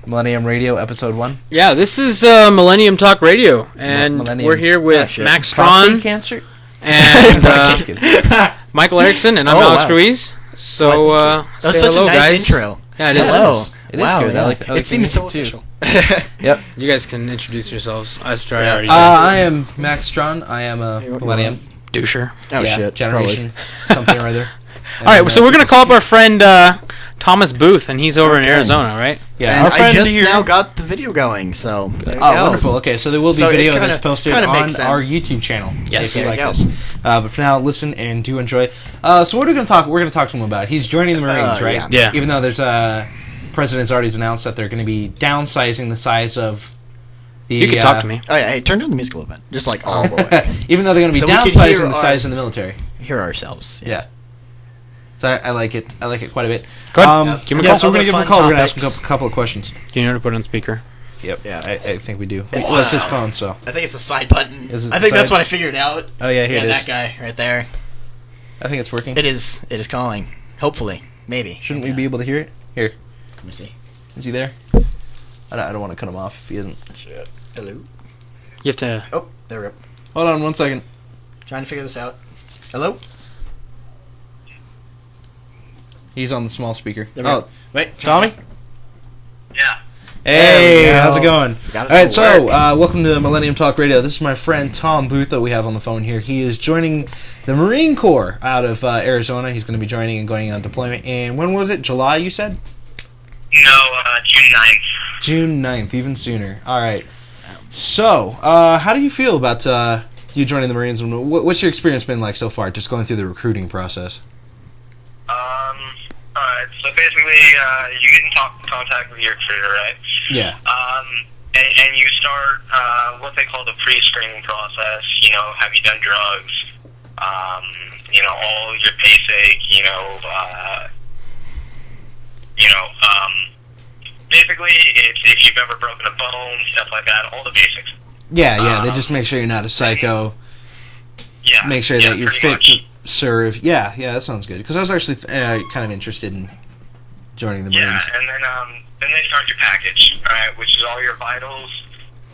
Millennium Radio, Episode 1. Yeah, this is Millennium Talk Radio, and we're here with Max Strawn cancer? and Michael Erickson, and I'm Alex Ruiz. So, that was say such hello, a nice guys. Intro. Yeah, it is. Hello. It is good. Yeah. I like it seems so too. official. Yep. You guys can introduce yourselves. I am Max Strawn. I am a Millennium. Doucher. Oh, shit. Generation. Something or other. Alright, so we're going to call up our friend Thomas Booth, and he's over in Arizona, right? Yeah, and our friend I just here now got the video going, so there you go. Wonderful. Okay, so there will be video that's posted on our YouTube channel. Yes. If you like this. But for now, listen and do enjoy. So what are we going to talk? We're going to talk to him about. He's joining the Marines, right? Yeah. Even though there's president's already announced that they're going to be downsizing the size of the. You can talk to me. Oh yeah, hey, turn down the musical event, just like all the way. Even though they're going to be downsizing the size of the military. Hear ourselves. Yeah. So I like it. I like it quite a bit. Go ahead. So we're going to give him a call. We're going to ask him a couple of questions. Do you know how to put it on speaker? Yep. Yeah, I think we do. It's It's his phone, so. I think it's the side button. I think that's what I figured out. Oh yeah, here it is. That guy right there. I think it's working. It is calling. Hopefully, maybe. Shouldn't we be able to hear it? Here. Let me see. Is he there? I don't want to cut him off if he isn't. Shit. Hello. You have to. Oh, there we go. Hold on 1 second. Trying to figure this out. Hello. He's on the small speaker. There we go. Wait, Tommy? Yeah. Hey, how's it going? Got it. Alright, so, welcome to Millennium Talk Radio. This is my friend Tom Booth that we have on the phone here. He is joining the Marine Corps out of Arizona. He's going to be joining and going on deployment. And when was it? July, you said? No, June 9th. June 9th, even sooner. Alright. So, how do you feel about you joining the Marines? What's your experience been like so far, just going through the recruiting process? Alright, so basically, you get in contact with your recruiter, right? Yeah. And you start, what they call the pre-screening process. You know, have you done drugs? You know, all your basic, basically, if you've ever broken a bone, stuff like that, all the basics. Yeah, they just make sure you're not a psycho. Yeah. Make sure that you're fit much. to serve. Yeah, that sounds good. Because I was actually kind of interested in joining the Marines. Yeah, and then they start your package, right, which is all your vitals,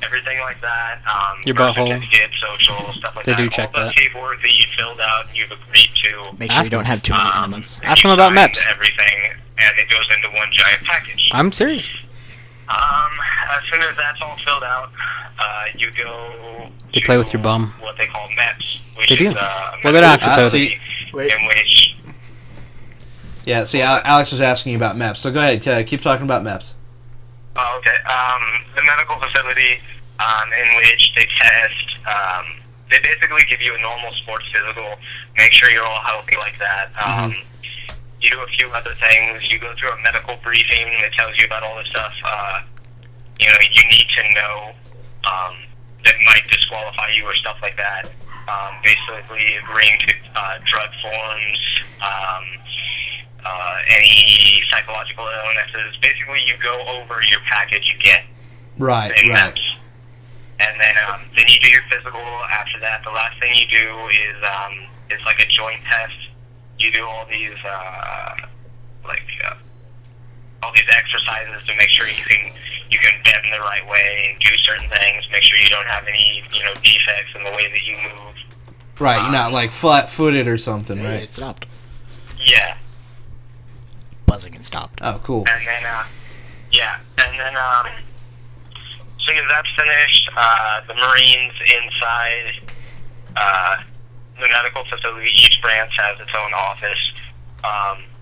everything like that. Your butthole. Certificate, social, stuff like They that. do check all that. the paperwork that you filled out and you've agreed to. Make sure you don't have too many elements. Ask them about MEPS. Everything, and it goes into one giant package. I'm serious. As soon as that's all filled out, you go They to play with your bum. what they call MEPS, which They do. is Well, they don't actually play with it. Wait. in which Yeah, see, Alex was asking you about MEPS. So go ahead, keep talking about MEPS. Oh, okay. The medical facility in which they test, they basically give you a normal sports physical, make sure you're all healthy like that. You do a few other things. You go through a medical briefing that tells you about all the stuff, you need to know that might disqualify you or stuff like that. Basically agreeing to drug forms, any psychological illnesses. Basically, you go over your package you get. Right. MEPS. And then you do your physical. After that, the last thing you do is like a joint test. You do all these all these exercises to make sure you can bend the right way and do certain things. Make sure you don't have any defects in the way that you move. Right, you're not like flat-footed or something, Hey, right? it stopped. Yeah. Buzzing and stopped. Oh, cool. And then as soon as that's finished, the Marines inside the medical facility, each branch has its own office.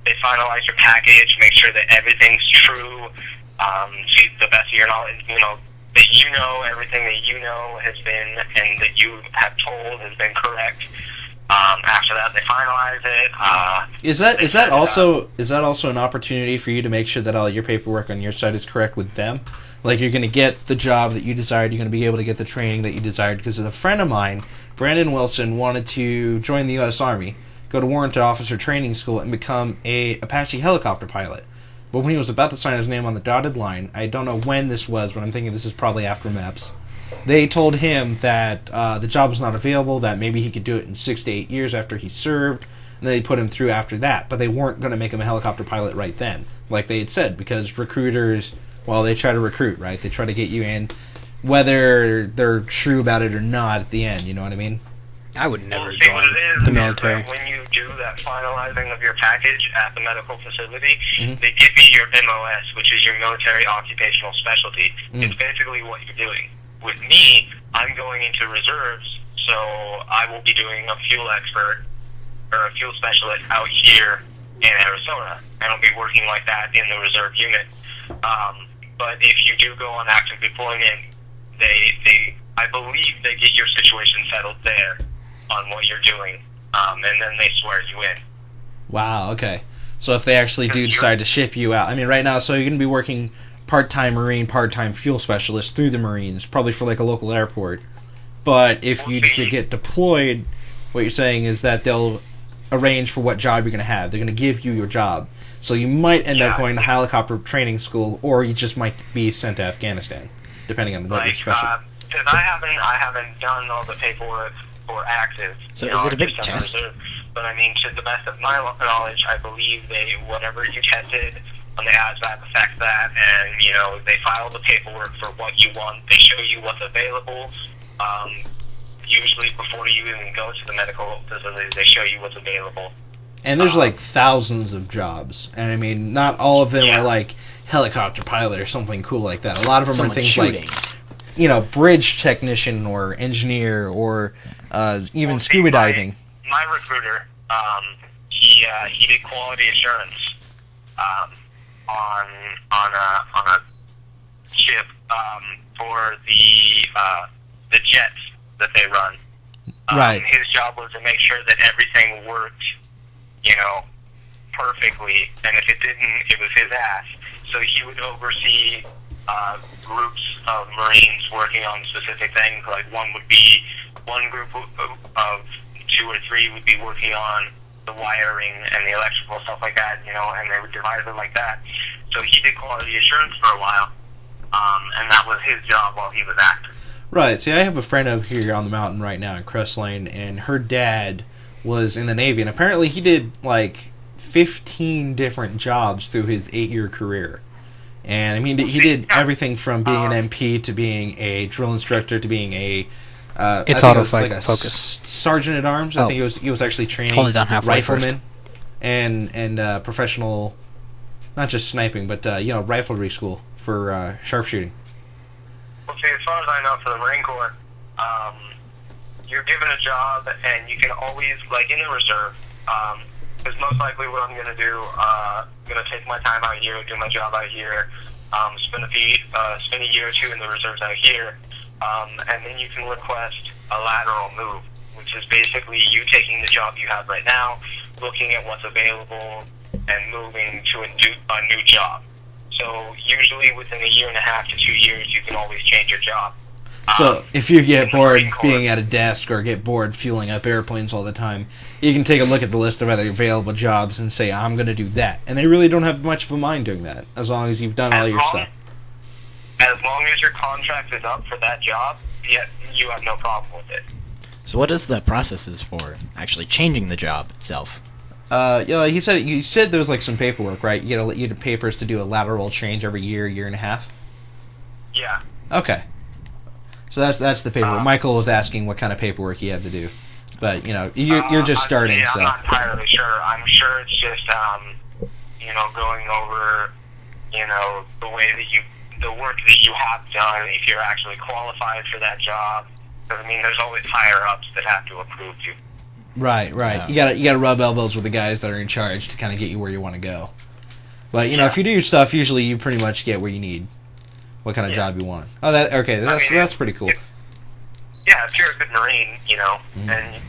They finalize your package, make sure that everything's true, to the best of your knowledge, that everything that has been, and that you have told has been correct. After that, they finalize it. Is that also an opportunity for you to make sure that all your paperwork on your side is correct with them? Like, you're going to get the job that you desired, you're going to be able to get the training that you desired, because a friend of mine, Brandon Wilson, wanted to join the U.S. Army, go to Warrant Officer Training School, and become a Apache helicopter pilot. But when he was about to sign his name on the dotted line, I don't know when this was, but I'm thinking this is probably after MEPS, they told him that the job was not available, that maybe he could do it in 6 to 8 years after he served, and they put him through after that. But they weren't going to make him a helicopter pilot right then, like they had said, because recruiters while they try to recruit, right? They try to get you in, whether they're true about it or not at the end, you know what I mean? I would never See, join what it is the military. When you do that finalizing of your package at the medical facility, Mm-hmm. they give you your MOS, which is your military occupational specialty. It's basically what you're doing. With me, I'm going into reserves, so I will be doing a fuel expert or a fuel specialist out here in Arizona, and I'll be working like that in the reserve unit. But if you do go on active deployment, I believe they get your situation settled there on what you're doing, and then they swear you in. Wow, okay. So if they actually do decide to ship you out, I mean, right now, so you're going to be working part-time Marine, part-time fuel specialist through the Marines, probably for like a local airport. But if you get deployed, what you're saying is that they'll arrange for what job you're going to have. They're going to give you your job. So you might end up going to helicopter training school, or you just might be sent to Afghanistan, depending on what your special. Because I haven't done all the paperwork for active. So is it a big test? But I mean, to the best of my knowledge, I believe whatever you tested on the ASVAB affects that, and they file the paperwork for what you want. They show you what's available. Usually, before you even go to the medical facilities, they show you what's available. And there's like thousands of jobs, and I mean, not all of them are like helicopter pilot or something cool like that. A lot of them are things like, bridge technician or engineer or even scuba diving. My recruiter, he did quality assurance on a ship for the jets that they run. Right. His job was to make sure that everything worked, perfectly, and if it didn't, it was his ass. So he would oversee groups of Marines working on specific things. Like one group of 2 or 3 would be working on the wiring and the electrical stuff like that, and they would divide it like that. So he did quality assurance for a while, and that was his job while he was active. Right. See, I have a friend over here on the mountain right now in Crest Lane, and her dad was in the Navy, and apparently he did like 15 different jobs through his 8-year career. And I mean, he did everything from being an MP to being a drill instructor to being a it's autofocus. Sergeant at arms. I think he was actually training riflemen and professional, not just sniping, but riflery school for sharpshooting. Well, see, as far as I know, for the Marine Corps, you're given a job, and you can always, like in the reserve, because most likely what I'm going to do, I'm going to take my time out here, do my job out here, spend a year or 2 in the reserves out here, and then you can request a lateral move, which is basically you taking the job you have right now, looking at what's available, and moving to a new job. So usually within a year and a half to 2 years, you can always change your job. So if you get bored being at a desk or get bored fueling up airplanes all the time, you can take a look at the list of other available jobs and say, I'm going to do that. And they really don't have much of a mind doing that, as long as you've done all your stuff. As long as your contract is up for that job, you have no problem with it. So what is the processes for actually changing the job itself? You said there was like some paperwork, right? You get papers to do a lateral change every year and a half? Yeah. Okay. So that's the paperwork. Michael was asking what kind of paperwork he had to do, but you're just starting. I'm not entirely sure. I'm sure it's just going over the way that the work that you have done, if you're actually qualified for that job. Because I mean, there's always higher ups that have to approve you. Right. Yeah. You gotta rub elbows with the guys that are in charge to kind of get you where you want to go. But if you do your stuff, usually you pretty much get where you need. What kind of job you want? Oh, that's pretty cool. If you're a good Marine, and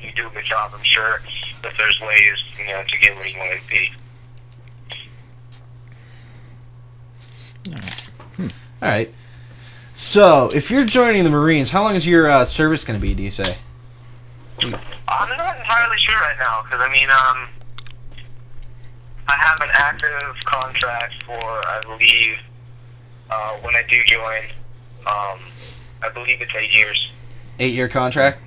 you do a good job, I'm sure that there's ways, to get where you want to be. All right. So, if you're joining the Marines, how long is your service going to be? Do you say? I'm not entirely sure right now, because I mean, I have an active contract for, I believe. When I do join, I believe it's 8 years. 8-year contract?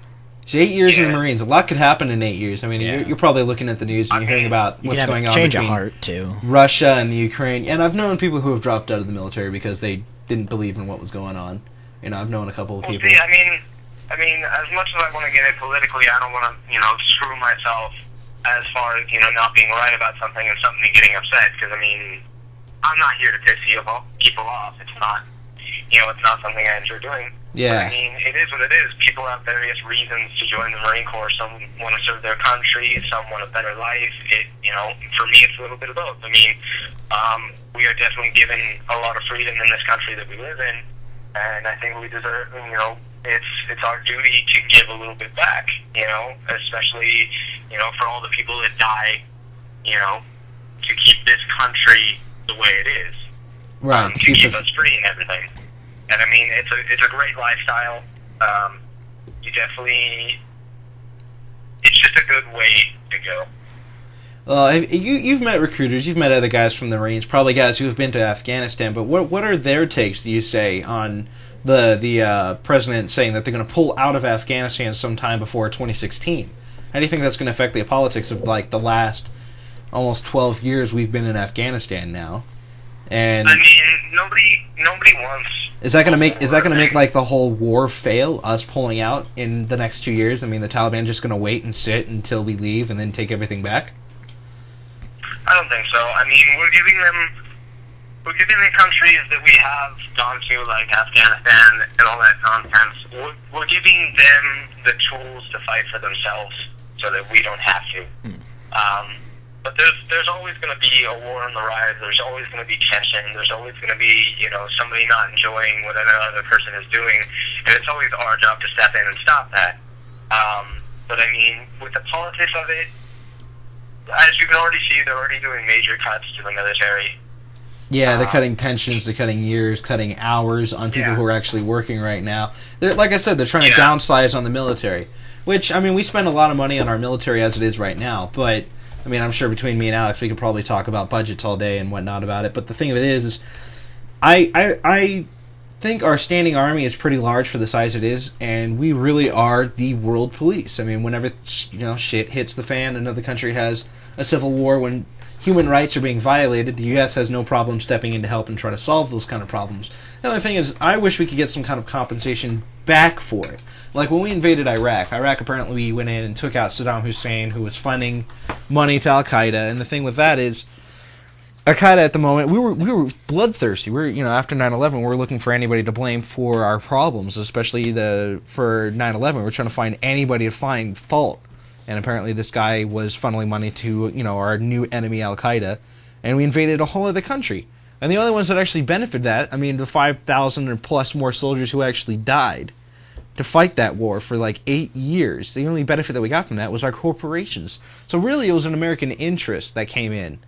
So 8 years in the Marines, a lot could happen in 8 years. I mean, you're probably looking at the news and you're hearing about what's going on change of between heart too. Russia and the Ukraine. And I've known people who have dropped out of the military because they didn't believe in what was going on. You know, I've known a couple of people. See, I mean, as much as I want to get it politically, I don't want to, screw myself as far as, not being right about something and somebody getting upset. Because, I'm not here to piss people off. It's not, it's not something I enjoy doing. Yeah. But, it is what it is. People have various reasons to join the Marine Corps. Some want to serve their country. Some want a better life. For me, it's a little bit of both. We are definitely given a lot of freedom in this country that we live in. And I think we deserve, it's our duty to give a little bit back, especially, for all the people that die, to keep this country the way it is. Right. To keep us free and everything. And it's a great lifestyle. You definitely, it's just a good way to go. You've met recruiters, you've met other guys from the Marines, probably guys who have been to Afghanistan, but what are their takes, do you say, on the president saying that they're going to pull out of Afghanistan sometime before 2016? How do you think that's going to affect the politics of, the last almost 12 years we've been in Afghanistan now? And nobody wants... Is that going to make the whole war fail, us pulling out in the next 2 years? The Taliban just going to wait and sit until we leave and then take everything back? I don't think so. We're giving the countries that we have gone to, like Afghanistan and all that nonsense, we're giving them the tools to fight for themselves so that we don't have to. But there's always going to be a war on the rise. There's always going to be tension. There's always going to be, somebody not enjoying what another person is doing. And it's always our job to step in and stop that. But with the politics of it, as you can already see, they're already doing major cuts to the military. Yeah, they're cutting pensions, they're cutting years, cutting hours on people who are actually working right now. Like I said, they're trying to downsize on the military. Which, we spend a lot of money on our military as it is right now, but, I'm sure between me and Alex, we could probably talk about budgets all day and whatnot about it, but the thing of it is I think our standing army is pretty large for the size it is, and we really are the world police. Whenever shit hits the fan, another country has a civil war, when human rights are being violated, the U.S. has no problem stepping in to help and try to solve those kind of problems. The only thing is, I wish we could get some kind of compensation back for it. Like when we invaded Iraq apparently we went in and took out Saddam Hussein, who was funding money to Al-Qaeda, and the thing with that is, Al-Qaeda at the moment, we were bloodthirsty. After 9/11, we were looking for anybody to blame for our problems, especially for 9/11. We were trying to find anybody to find fault. And apparently this guy was funneling money to, our new enemy Al-Qaeda, and we invaded a whole other country. And the only ones that actually benefited that, the 5,000 or plus more soldiers who actually died to fight that war for 8 years, the only benefit that we got from that was our corporations. So really it was an American interest that came in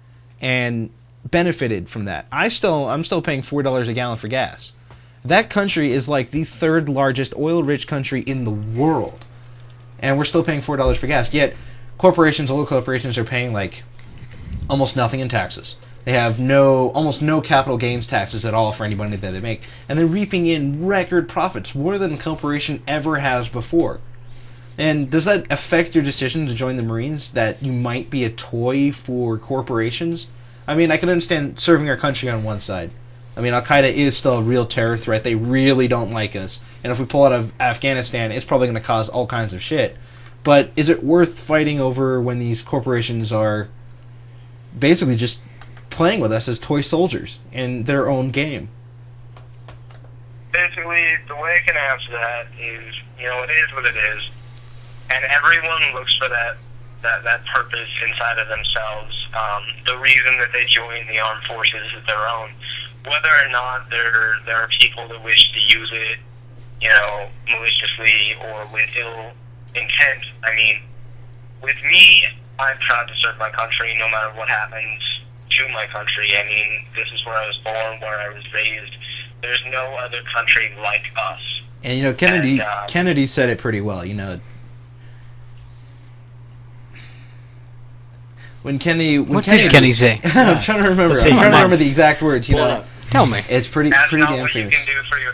and benefited from that. I'm still paying $4 a gallon for gas. That country is the third largest oil-rich country in the world. And we're still paying $4 for gas. Yet, oil corporations are paying almost nothing in taxes. They have almost no capital gains taxes at all for any money that they make. And they're reaping in record profits, more than a corporation ever has before. And does that affect your decision to join the Marines, that you might be a toy for corporations? I can understand serving our country on one side. Al-Qaeda is still a real terror threat. They really don't like us. And if we pull out of Afghanistan, it's probably going to cause all kinds of shit. But is it worth fighting over when these corporations are basically just playing with us as toy soldiers in their own game? Basically, the way I can answer that is, it is what it is. And everyone looks for that purpose inside of themselves. The reason that they join the armed forces is their own. Whether or not there are people that wish to use it, maliciously or with ill intent. With me, I'm proud to serve my country no matter what happens to my country. This is where I was born, where I was raised. There's no other country like us. And Kennedy said it pretty well. What did Kenny say? I'm trying to remember. The exact words. Tell me. It's pretty That's damn not what famous. you can do for your,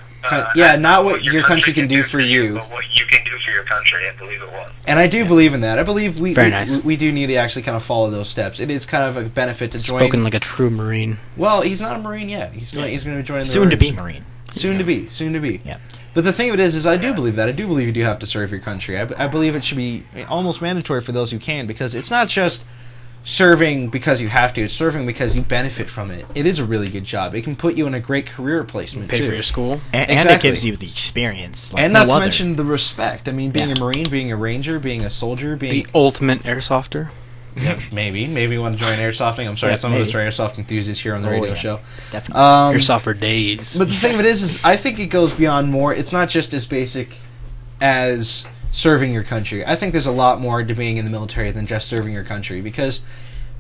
Not what your country can do for you. But what you can do for your country, I believe it was. And I do believe in that. I believe we nice. we do need to actually kind of follow those steps. It is kind of a benefit to join. Spoken like a true Marine. Well, he's not a Marine yet. He's going to join the Soon to be Marines. Marine. Soon to be. Yeah. But the thing of it is I do believe that. I do believe you do have to serve your country. I believe it should be almost mandatory for those who can, because it's not just serving because you have to. It's serving because you benefit from it. It is a really good job. It can put you in a great career placement, Pay too. for your school. And Exactly. it gives you the experience. Like And no not to other. mention the respect. I mean, being a Marine, being a Ranger, being a soldier, being... The ultimate airsofter. Yeah, maybe you want to join airsofting. I'm sorry, Yeah, some of us maybe. are airsoft enthusiasts here on the Oh, radio yeah. show. Definitely. Airsoft for days. But the thing of it is I think it goes beyond more. It's not just as basic as serving your country. I think there's a lot more to being in the military than just serving your country, because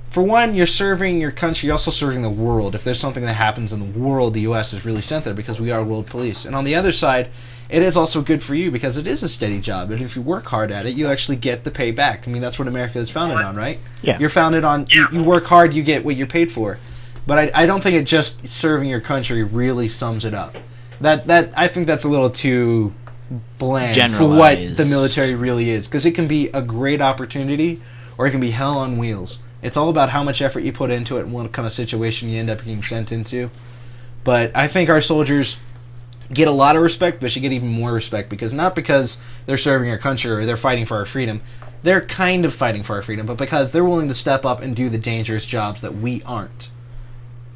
for one, you're serving your country, you're also serving the world. If there's something that happens in the world, the U.S. is really sent there because we are world police. And on the other side, it is also good for you because it is a steady job. And if you work hard at it, you actually get the pay back. I mean, that's what America is founded on, right? Yeah. You're founded on, you work hard, you get what you're paid for. But I don't think it just serving your country really sums it up. I think that's a little too bland for what Generalized. the military really is. Because it can be a great opportunity, or it can be hell on wheels. It's all about how much effort you put into it and what kind of situation you end up getting sent into. But I think our soldiers get a lot of respect, but should get even more respect, because not because they're serving our country or they're fighting for our freedom. They're kind of fighting for our freedom, but because they're willing to step up and do the dangerous jobs that we aren't.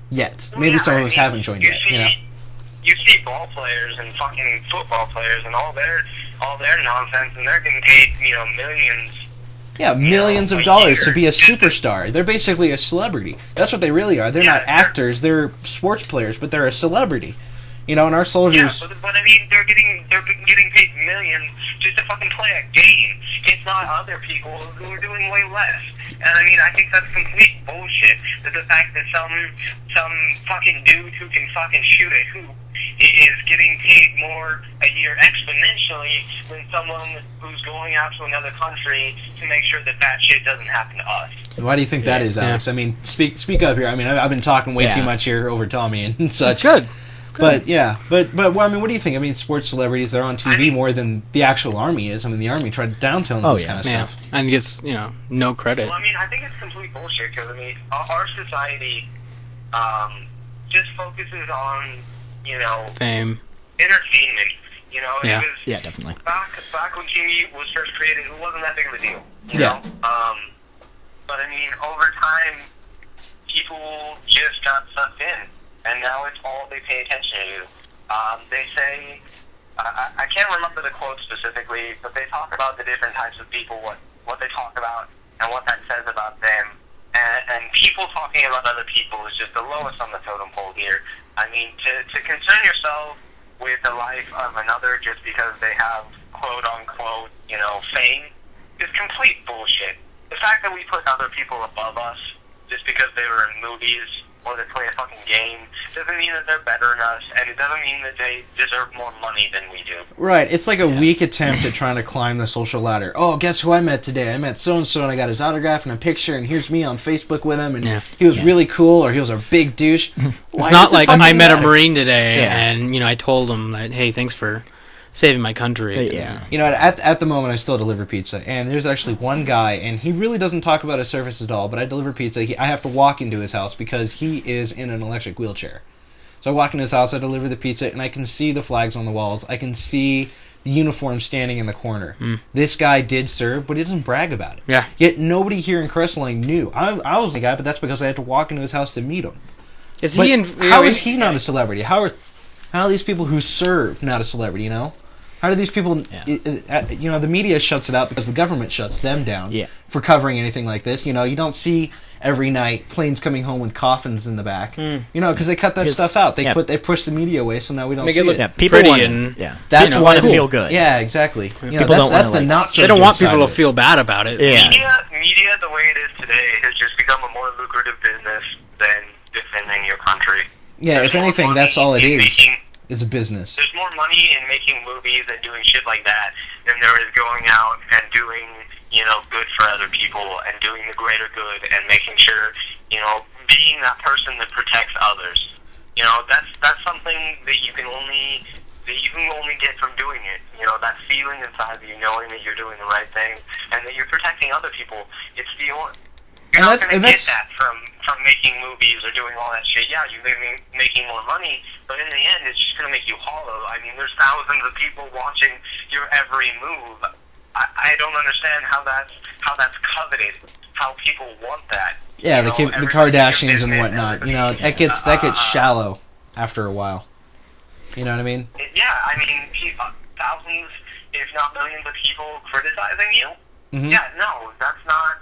Yet. Well, Maybe yeah, some of I us mean, haven't joined yet, you know? You see ball players and fucking football players and all their nonsense, and they're getting paid, millions. Yeah, millions of dollars to be a superstar. They're basically a celebrity. That's what they really are. They're not actors, they're sports players, but they're a celebrity. And our soldiers... Yeah, but I mean, they're getting paid millions just to fucking play a game. It's not other people who are doing way less. And I mean, I think that's complete bullshit. That the fact that some fucking dude who can fucking shoot a hoop is getting paid more a year exponentially than someone who's going out to another country to make sure that shit doesn't happen to us. Why do you think that is, Alex? I mean, speak up here. I mean, I've been talking way too much here over Tommy and such. It's good. But well, I mean, what do you think? I mean, sports celebrities, they're on TV more than the actual Army is. I mean, the Army tried downtones this kind of stuff. And gets, no credit. Well, I mean, I think it's complete bullshit, because, I mean, our society just focuses on, Fame. entertainment. It Yeah. was, Yeah, definitely. Back when TV was first created, it wasn't that big of a deal. You Yeah. know? But, I mean, over time, people just got sucked in, and now it's all they pay attention to. They say, I can't remember the quote specifically, but they talk about the different types of people, what they talk about, and what that says about them. And people talking about other people is just the lowest on the totem pole here. I mean, to concern yourself with the life of another just because they have quote-unquote, fame is complete bullshit. The fact that we put other people above us just because they were in movies or they play a fucking game doesn't mean that they're better than us, and it doesn't mean that they deserve more money than we do. Right. It's like a weak attempt at trying to climb the social ladder. Oh, guess who I met today? I met so-and-so, and I got his autograph and a picture, and here's me on Facebook with him, and he was really cool, or he was a big douche. It's not like I met a Marine today, and, I told him that, hey, thanks for saving my country. Yeah. At the moment, I still deliver pizza, and there's actually one guy, and he really doesn't talk about his service at all, but I deliver pizza. I have to walk into his house because he is in an electric wheelchair. So I walk into his house, I deliver the pizza, and I can see the flags on the walls. I can see the uniform standing in the corner. This guy did serve, but he doesn't brag about it. Yeah. Yet nobody here in Crestline knew. I was the guy, but that's because I had to walk into his house to meet him. How is he not a celebrity? How are these people who serve not a celebrity, How do these people... the media shuts it out because the government shuts them down for covering anything like this. You don't see every night planes coming home with coffins in the back. Because they cut that stuff out. They push the media away, so now we don't see it. Yeah, people pretty want and that's want to feel good. Yeah, exactly. People don't that's wanna, the not so They don't good want side people of to it. feel bad about it. Yeah. Media, the way it is today, has just become a more lucrative business than defending your country. Yeah, if anything, that's all it is a business. There's more money in making movies and doing shit like that than there is going out and doing, good for other people and doing the greater good and making sure, being that person that protects others. That's something that you can you can only get from doing it. You know, that feeling inside of you, knowing that you're doing the right thing and that you're protecting other people. It's the only... You're not going to get that from making movies or doing all that shit. Yeah, you're making more money, but in the end, it's just going to make you hollow. I mean, there's thousands of people watching your every move. I don't understand how that's coveted. How people want that. Yeah, the Kardashians and whatnot. You know, that gets shallow after a while. You know what I mean? Yeah, I mean, thousands, if not millions, of people criticizing you. Mm-hmm. Yeah, no, that's not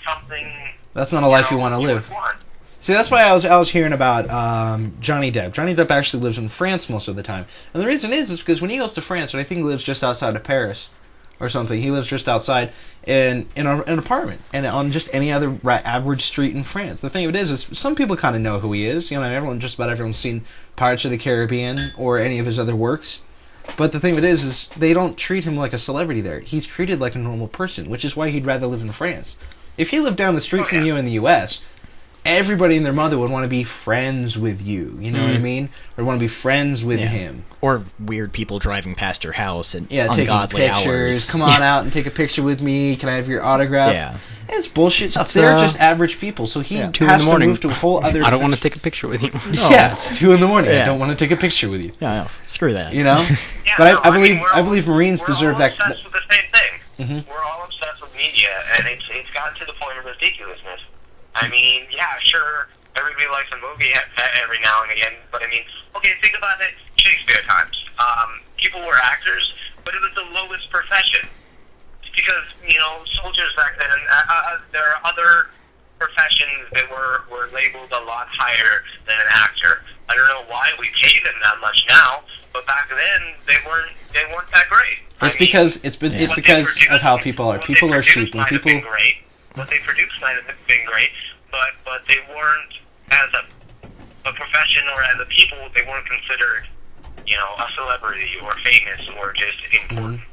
something. That's not a life you want to live. See, that's why I was hearing about Johnny Depp. Johnny Depp actually lives in France most of the time, and the reason is because when he goes to France, and I think he lives just outside of Paris or something, he lives just outside in an apartment and on just any other average street in France. The thing of it is some people kind of know who he is. You know, just about everyone's seen Pirates of the Caribbean or any of his other works. But the thing of it is they don't treat him like a celebrity there. He's treated like a normal person, which is why he'd rather live in France. If he lived down the street from you in the U.S., everybody and their mother would want to be friends with you. You know what I mean? Or want to be friends with him. Or weird people driving past your house and taking ungodly pictures. hours. Come on out and take a picture with me. Can I have your autograph? Yeah. It's bullshit. They're just average people. So he has to move to a whole other... I don't want to take a picture with you. Yeah, it's 2 in the morning. I don't want to take a picture with you. Yeah, no, screw that. You know? Yeah, but I believe Marines deserve that... We're all obsessed with the same thing. Mm-hmm. We're all obsessed with media, and it's gotten to the point of ridiculousness. I mean, yeah, sure, everybody likes a movie every now and again, but I mean, okay, think about it, Shakespeare times. People were actors, but it was the lowest profession. Because, you know, soldiers back then, there are other professions that were labeled a lot higher than an actor. I don't know why we pay them that much now, but back then they weren't that great. It's because of how people are. People are sheep. What they produced might have been great, but they weren't, as a profession or as a people, they weren't considered, you know, a celebrity or famous or just important. Mm-hmm.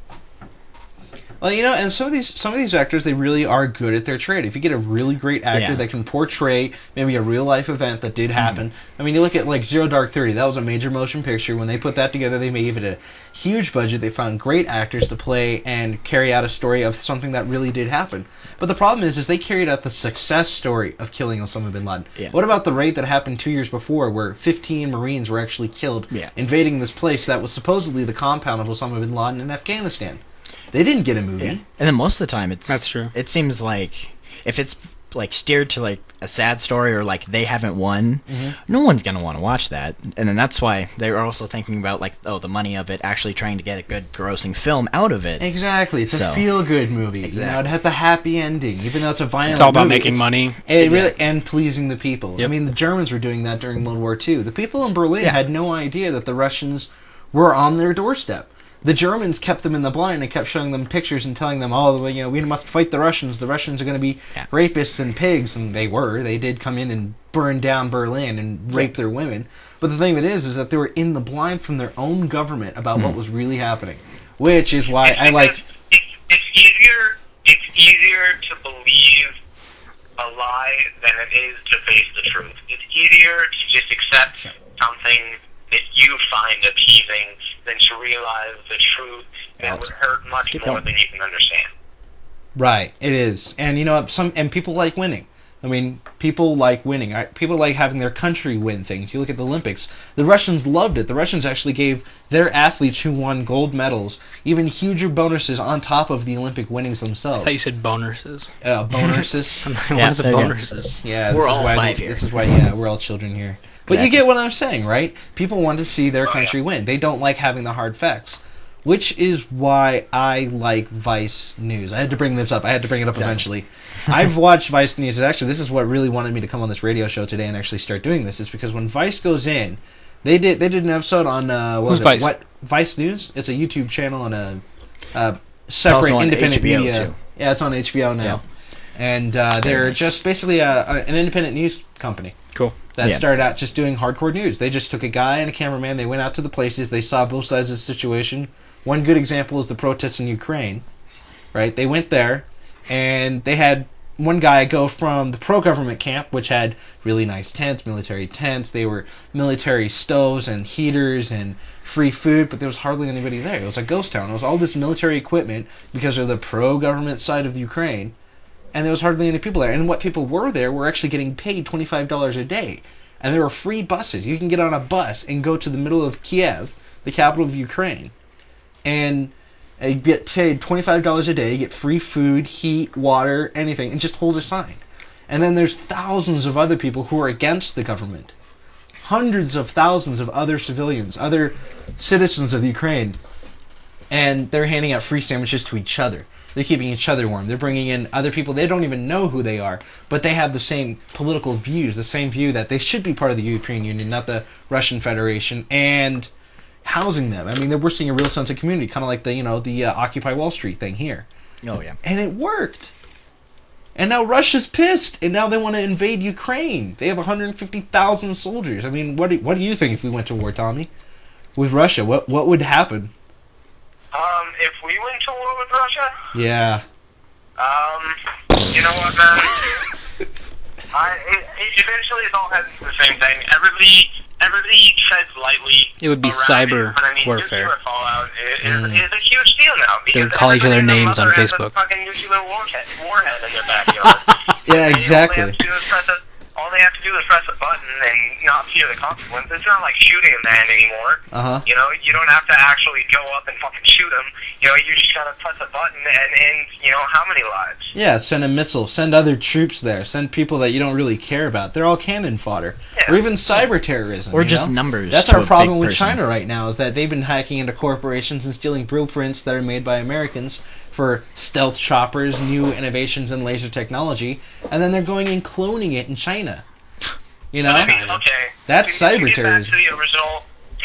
Well, you know, and some of these actors, they really are good at their trade. If you get a really great actor that can portray maybe a real life event that did happen. I mean, you look at like Zero Dark 30. That was a major motion picture. When they put that together, they gave it a huge budget. They found great actors to play and carry out a story of something that really did happen. But the problem is they carried out the success story of killing Osama bin Laden. Yeah. What about the raid that happened 2 years before, where 15 Marines were actually killed invading this place that was supposedly the compound of Osama bin Laden in Afghanistan? They didn't get a movie. Yeah. And then most of the time, that's true. It seems like if it's like steered to like a sad story or like they haven't won, no one's gonna want to watch that. And then that's why they're also thinking about like the money of it, actually trying to get a good grossing film out of it. Exactly, it's a feel-good movie. Exactly. You know, it has a happy ending, even though it's a violent. It's all about movie. making money. And pleasing the people. Yep. I mean, the Germans were doing that during World War II. The people in Berlin had no idea that the Russians were on their doorstep. The Germans kept them in the blind and kept showing them pictures and telling them, we must fight the Russians. The Russians are going to be rapists and pigs. And they were. They did come in and burn down Berlin and rape their women. But the thing of it is that they were in the blind from their own government about what was really happening. Which is why I like... It's easier to believe a lie than it is to face the truth. It's easier to just accept something that you find appeasing than to realize the truth that would hurt much more than you can understand. Right, it is. And you know, people like winning. I mean, people like winning. Right? People like having their country win things. You look at the Olympics. The Russians loved it. The Russians actually gave their athletes who won gold medals even huger bonuses on top of the Olympic winnings themselves. I thought you said bonuses. Bonuses? What is a bonuses? Yeah, we're all 5 here. This is why, we're all children here. But you get what I'm saying, right? People want to see their country win. They don't like having the hard facts. Which is why I like Vice News. I had to bring this up. I had to bring it up eventually. I've watched Vice News. Actually, this is what really wanted me to come on this radio show today and actually start doing this. Is because when Vice goes in, they did an episode on Who's Vice? Vice News. It's a YouTube channel and a separate independent media. Too. Yeah, it's on HBO now. Yeah. And they're just basically an independent news company. Cool. That started out just doing hardcore news. They just took a guy and a cameraman. They went out to the places. They saw both sides of the situation. One good example is the protests in Ukraine. Right? They went there, and they had one guy go from the pro-government camp, which had really nice tents, military tents. They were military stoves and heaters and free food, but there was hardly anybody there. It was a ghost town. It was all this military equipment because of the pro-government side of Ukraine, and there was hardly any people there. And what people were there were actually getting paid $25 a day. And there were free buses. You can get on a bus and go to the middle of Kiev, the capital of Ukraine, and you get paid $25 a day, you get free food, heat, water, anything, and just hold a sign. And then there's thousands of other people who are against the government. Hundreds of thousands of other civilians, other citizens of Ukraine. And they're handing out free sandwiches to each other. They're keeping each other warm. They're bringing in other people. They don't even know who they are, but they have the same political views, the same view that they should be part of the European Union, not the Russian Federation, and housing them. I mean, we're seeing a real sense of community, kind of like the Occupy Wall Street thing here. Oh, yeah. And it worked. And now Russia's pissed, and now they want to invade Ukraine. They have 150,000 soldiers. I mean, what do you think if we went to war, Tommy? With Russia, what would happen? If we went to war with Russia? Yeah. You know what, man? Eventually it's all heading to the same thing. Everybody treads lightly. It would be cyber warfare. Nuclear fallout is a huge deal now. They would call each other names on Facebook. Has a fucking nuclear warhead in their backyard. Yeah, exactly. All they have to do is press a button and not fear the consequences. It's not like shooting a man anymore. Uh-huh. You know, you don't have to actually go up and fucking shoot him. You know, you just gotta press a button and end, you know, how many lives? Yeah, send a missile. Send other troops there. Send people that you don't really care about. They're all cannon fodder. Yeah. Or even cyber terrorism. Or just numbers. That's our problem with China right now, is that they've been hacking into corporations and stealing blueprints that are made by Americans for stealth choppers, new innovations in laser technology, and then they're going and cloning it in China. You know? Okay. That's cyber terrorism. To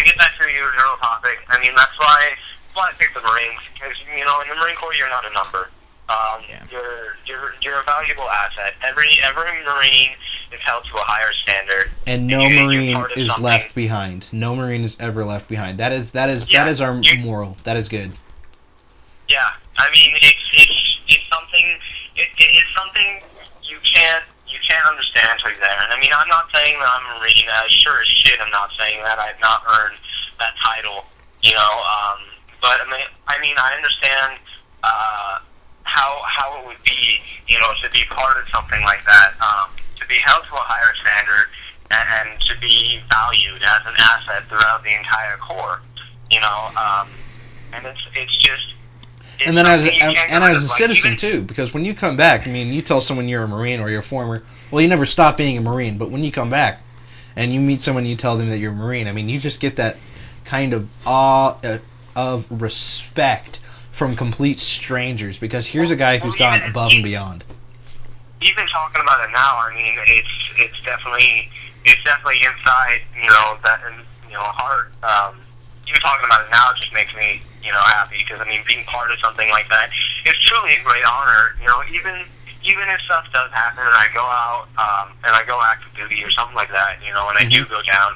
get back to the original topic, I mean, that's why I picked the Marines, because, you know, in the Marine Corps, you're not a number. You're a valuable asset. Every Marine is held to a higher standard. And no Marine is left behind. No Marine is ever left behind. That is our moral. That is good. Yeah. I mean, it's something you can't understand until you're there. And I mean, I'm not saying that I'm a Marine. Sure as shit, I'm not saying that I've not earned that title. You know, but I mean, I understand how it would be, you know, to be part of something like that, to be held to a higher standard and to be valued as an asset throughout the entire Corps. You know, and it's just. And then as a citizen too, because when you come back, I mean, you tell someone you're a Marine or you're a former, well, you never stop being a Marine, but when you come back and you meet someone, you tell them that you're a Marine, I mean, you just get that kind of awe of respect from complete strangers, because here's a guy who's gone above and beyond. Even talking about it now, I mean, it's definitely inside, you know, that, you know, heart. Even talking about it now just makes me, you know, happy, because I mean, being part of something like that is truly a great honor. You know, even if stuff does happen and I go out and I go active duty or something like that, you know, and I do go down,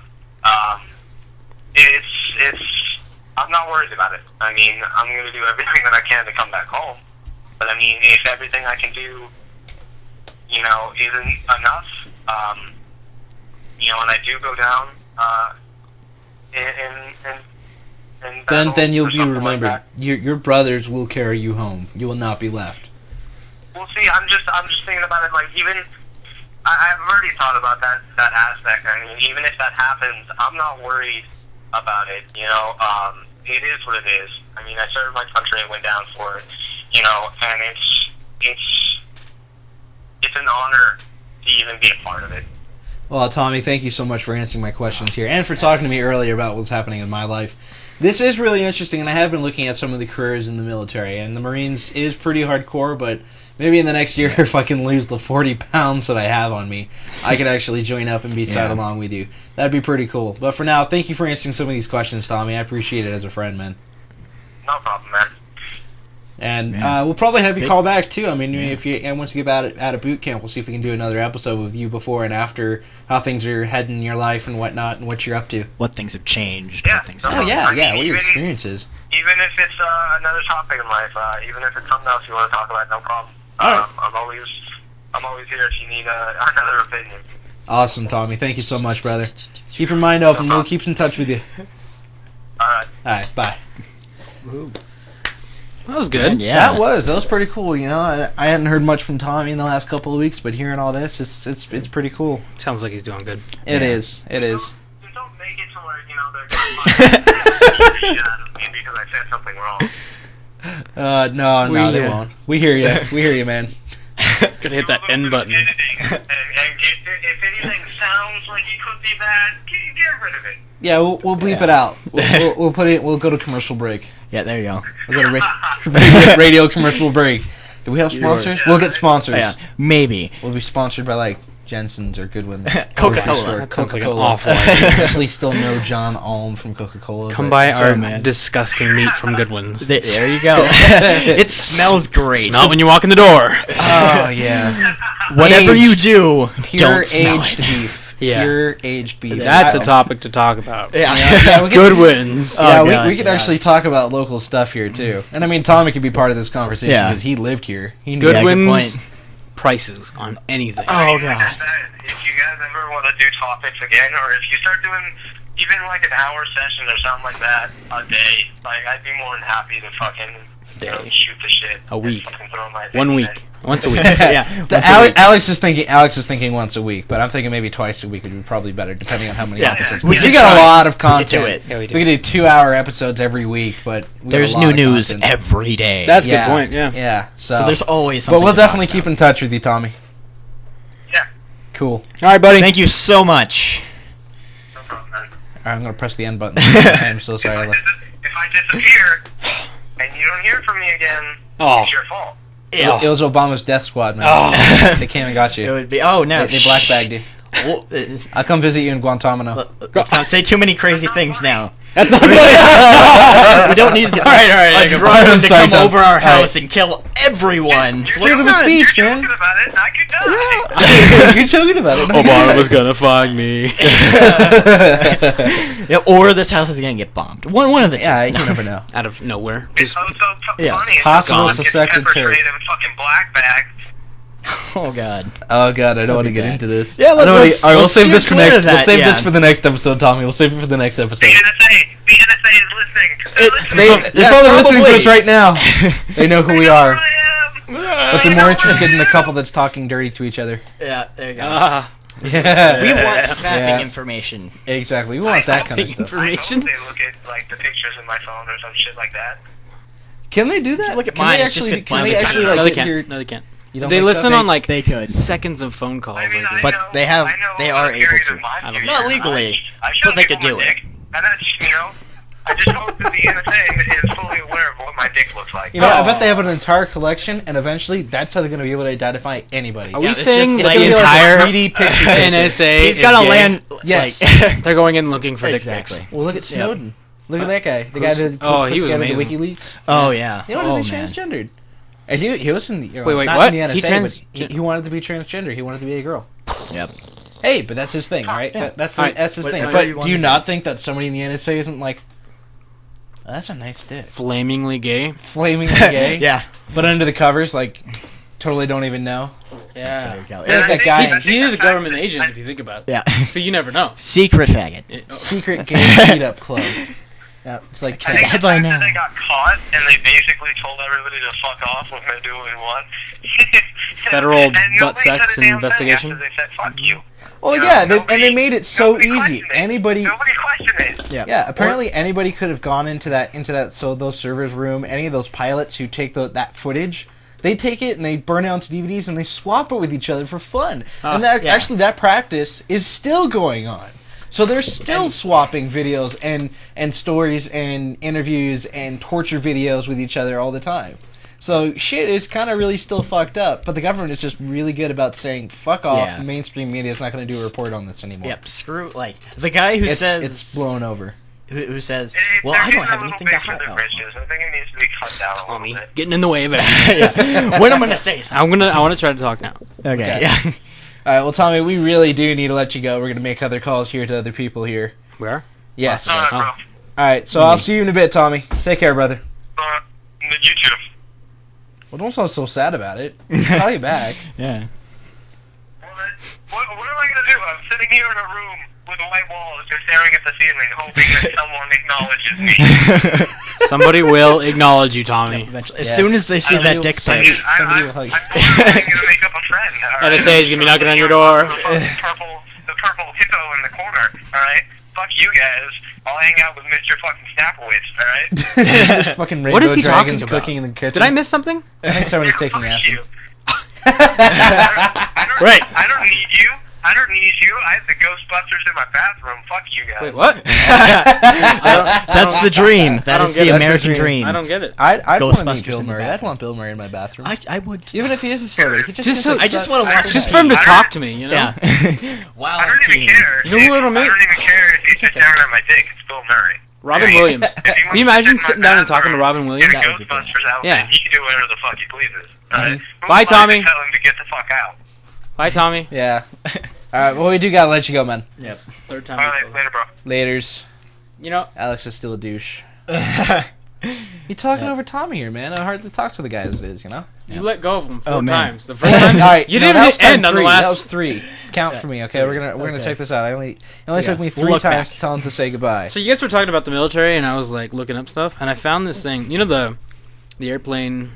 I'm not worried about it. I mean, I'm going to do everything that I can to come back home. But I mean, if everything I can do, you know, isn't enough, you know, and I do go down, then you'll be remembered. Like your brothers will carry you home. You will not be left. Well, see, I'm just thinking about it. Like, even I've already thought about that aspect. I mean, even if that happens, I'm not worried about it. You know, it is what it is. I mean, I served my country and went down for it. You know, and it's an honor to even be a part of it. Well, Tommy, thank you so much for answering my questions here and for talking to me earlier about what's happening in my life. This is really interesting, and I have been looking at some of the careers in the military, and the Marines is pretty hardcore, but maybe in the next year, if I can lose the 40 pounds that I have on me, I could actually join up and be side along with you. That'd be pretty cool. But for now, thank you for answering some of these questions, Tommy. I appreciate it as a friend, man. No problem, man. And we'll probably have you call back too. I mean, if you once you get out of boot camp, we'll see if we can do another episode with you before and after, how things are heading in your life and whatnot, and what you're up to. What things have changed. Yeah. What your experience is. Even if it's another topic in life, even if it's something else you want to talk about, no problem. All right. I'm I'm always here if you need another opinion. Awesome, Tommy. Thank you so much, brother. Keep your mind open. We'll keep in touch with you. Alright. Alright, bye. That was good. Yeah. That was pretty cool. You know, I hadn't heard much from Tommy in the last couple of weeks, but hearing all this, it's pretty cool. Sounds like he's doing good. It is. Just don't make it to where, they're going to find shit out of me because I said something wrong. No, they won't. We hear you, man. Gotta hit that end button. And if anything sounds like it could be bad, get rid of it. Yeah, we'll bleep it out. We'll put it. We'll go to commercial break. Yeah, there you go. We'll go to radio commercial break. Do we have sponsors? We'll get sponsors. Yeah, maybe. We'll be sponsored by like Jensen's or Goodwin's. Coca-Cola. That sounds like an Coca-Cola. awful idea. Especially still no John Alm from Coca-Cola. Come but- by our man. disgusting meat from Goodwin's. There you go. It smells great. Smell it when you walk in the door. Oh yeah. Whatever Aged. you do, Pure don't smell aged it. beef. Yeah. Pure aged beef. That's a topic to talk about. Yeah, we could, Goodwin's. yeah, Oh, we God, could yeah. actually talk about local stuff here too. And I mean, Tommy could be part of this conversation Yeah. because he lived here. He knew. good Goodwin's point. prices on anything. Oh, Like I God. said, if you guys ever want to do topics again, or if you start doing even like an hour session or something like that a day, like I'd be more than happy to fucking shoot the shit. A week. And fucking throw my 1 opinion week. Once a week. Yeah. Alex is thinking once a week, but I'm thinking maybe twice a week would be probably better, depending on how many Yeah. episodes. We We could got a try. lot of We content. could do it. Yeah, we We do. could do 2-hour episodes every week, but we got There's a lot new of news content. every day. That's a good point, yeah. Yeah. so there's always something But we'll to talk definitely keep about. in touch with you, Tommy. Yeah, Cool. All right, buddy. Thank you so much. no problem, man. All right, I'm gonna press the end button. I'm so sorry. If I disappear and you don't hear from me again, Oh. it's your fault. It was Obama's death squad, man. Oh. They came and got It you. would be. Oh no! They black bagged you. Well, I'll come visit you in Guantanamo. let's not say too many crazy things now. That's not We don't need all right. a drone I'm to sorry, come Tom. over our house and kill everyone. You're Give him a joking- speech, you're man. joking about it. I could die. You're joking about it. Obama was gonna find me. Yeah, or this house is gonna get bombed. One of the two. Yeah, you never know. Out of nowhere. It's Just so Yeah. funny. It's Possible gone. suspected Pepper terrorist. sprayed in fucking black bag. Oh god. Oh god, I don't want to be get bad. into this. Yeah, I don't wanna- let's- all right, we'll let's save steer this for clear next. of We'll that, save yeah. this for the next episode, Tommy. We'll save it for the next episode. The NSA is listening. They're probably listening to us probably. right now. They know who we are, I am. but they're more interested in the couple that's talking dirty to each other. Yeah, there you go. Yeah, We want fapping Yeah. information. exactly. We want that kind of Fapping stuff. information. I hope they look at like the pictures in my phone or some shit like that. Can they do that? Look at Can mine, they it's just actually? a Can bunch they of actually pictures. No, like they get your? can't. No, they can't. You don't They think so? listen on like They could. seconds of phone calls. I mean, I think. But know, they have- I know they a are able period to. of my I don't career. Not legally, I but showed they could people do my it. dick, and that's, I just hope that the NSA is fully aware of what my dick looks like. You know, I bet they have an entire collection, and eventually, that's how they're going to be able to identify anybody. Are Yeah, we it's saying just that like the a entire 3D picture? NSA He's is got a gay? land. Yes. Like, They're going in looking for dick exactly. pics. Well, look at Snowden. Look at that guy. The guy Who's- that oh, put he was together the amazing. WikiLeaks. Oh yeah. He wanted Oh to be man. transgendered. And he was in the Wait, not what? in the He NSA, but he wanted to be transgender. He wanted to be a girl. Yep. Hey, but that's his thing, right? Yeah. That's Alright, that's his thing. whatever But you do want you to not think that somebody in the NSA isn't like, oh, that's a nice dick, Flamingly gay. flamingly gay? Yeah. But under the covers, like, totally don't even know. There Yeah. you go. There's that guy. He is a government agent if you think about it. Yeah. So you never know. Secret faggot. Secret gay meetup club. Yeah, it's like Take a headline now. They got caught and they basically told everybody to fuck off when they do what they want. Federal And nobody butt said sex a damn thing investigation? after They said fuck you. well, You know, yeah, and nobody- they made it so nobody easy. questioned it. Anybody. Nobody questioned it. Yeah, apparently anybody could have gone into that so those servers room. Any of those pilots who take that footage, they take it and they burn it onto DVDs and they swap it with each other for fun. And yeah. actually that practice is still going on. So they're still swapping videos and stories and interviews and torture videos with each other all the time. So shit is kind of really still fucked up. But the government is just really good about saying, fuck off, Yeah. mainstream media is not going to do a report on this anymore. Yep. Screw like the guy who says It's blown over. who says, They're "Well, I don't getting have a little anything to big for hide." their Oh. britches. I think it needs to be cut down a little Tommy, bit. getting in the way of everything. Yeah. When I'm gonna say something. I want to try to talk now. Okay. Yeah. All right, well, Tommy, we really do need to let you go. We're going to make other calls here to other people here. We are? Yes. Alright, bro. Oh. All right, so I'll see you in a bit, Tommy. Take care, brother. You too. Well, don't sound so sad about it. I'll call you back. Yeah. What am I gonna do? I'm sitting here in a room with white walls, just staring at the ceiling, hoping that someone acknowledges me. Somebody will acknowledge you, Tommy. Eventually. As soon as they see that dick pic. Somebody will hug you. I'm gonna make up a friend. NSA is gonna be knocking on your door. The purple hippo in the corner. All right. Fuck you guys. I'll hang out with Mr. fucking Snapowitz. All right. There's fucking rainbow What is he talking dragons about? cooking in the kitchen. Did I miss something? I think somebody's taking Fuck acid. you. Right. I don't need you. I don't need you. I have the Ghostbusters in my bathroom. Fuck you guys. Wait, what? That's the dream. That is the American dream. I don't get it. I'd want to meet Ghostbusters Bill in the Murray. I'd bathroom. want Bill Murray in my bathroom. I would. Even if he is a celebrity, he Just so- I just want to watch. Just for him to talk to me, you know? Yeah. Wow. I don't even care. You know who it'll I make? don't even care if he's just staring at my dick. It's Bill Murray. Robin Yeah. Williams. If he wants Can you to imagine sit in sitting my down and talking to bathroom Robin Williams? in a That would be Ghostbusters outfit, Yeah. he can do whatever the fuck he pleases. Alright? Who Bye, am I to Tommy. Tell him to get the fuck out. Bye, Tommy. Yeah. All right. Well, we do gotta let you go, man. Yep. Third time. Alright, later, bro. Laters. You know, Alex is still a douche. You're talking over Tommy here, man. I hardly talk to the guy as it is, you know. you let go of him 4 Oh, man. times. The first time, All right. you no, didn't that even was time end on the three. last. That was 3. Count for me, okay? We're gonna Okay. check this out. It only took me 3 We'll look times back. to tell him to say goodbye. So you guys were talking about the military, and I was like looking up stuff, and I found this thing. You know the airplane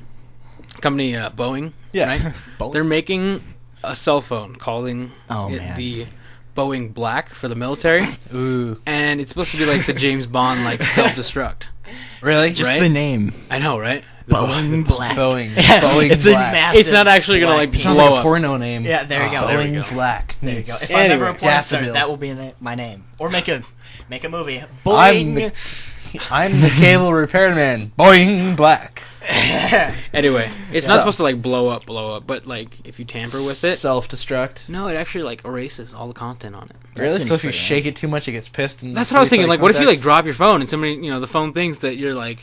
company Boeing, Yeah. right? Boeing? They're making a cell phone calling Oh, it man. the Boeing Black for the military, Ooh. and it's supposed to be like the James Bond like self-destruct. Really? Just Right? the name. I know, right? Boeing Black. Boeing. Yeah, Boeing it's Black. a massive. It's not actually gonna black like piece. Sounds blow like a up. porno name. Yeah, there you go. there we Boeing go. Black. There you go. If Anyway, I'm ever a porn star, Daffodil. that will be my name. Or make a movie. I'm Boeing. I'm the cable repairman. Boeing Black. Anyway, it's So- not supposed to like blow up, but like if you tamper with it, Self-destruct. no, it actually like erases all the content on it. Really? seems So if you pretty shake it too much, it gets pissed. And That's what I was thinking. deletes Like, all what if you like contacts? drop your phone and somebody, the phone thinks that you're like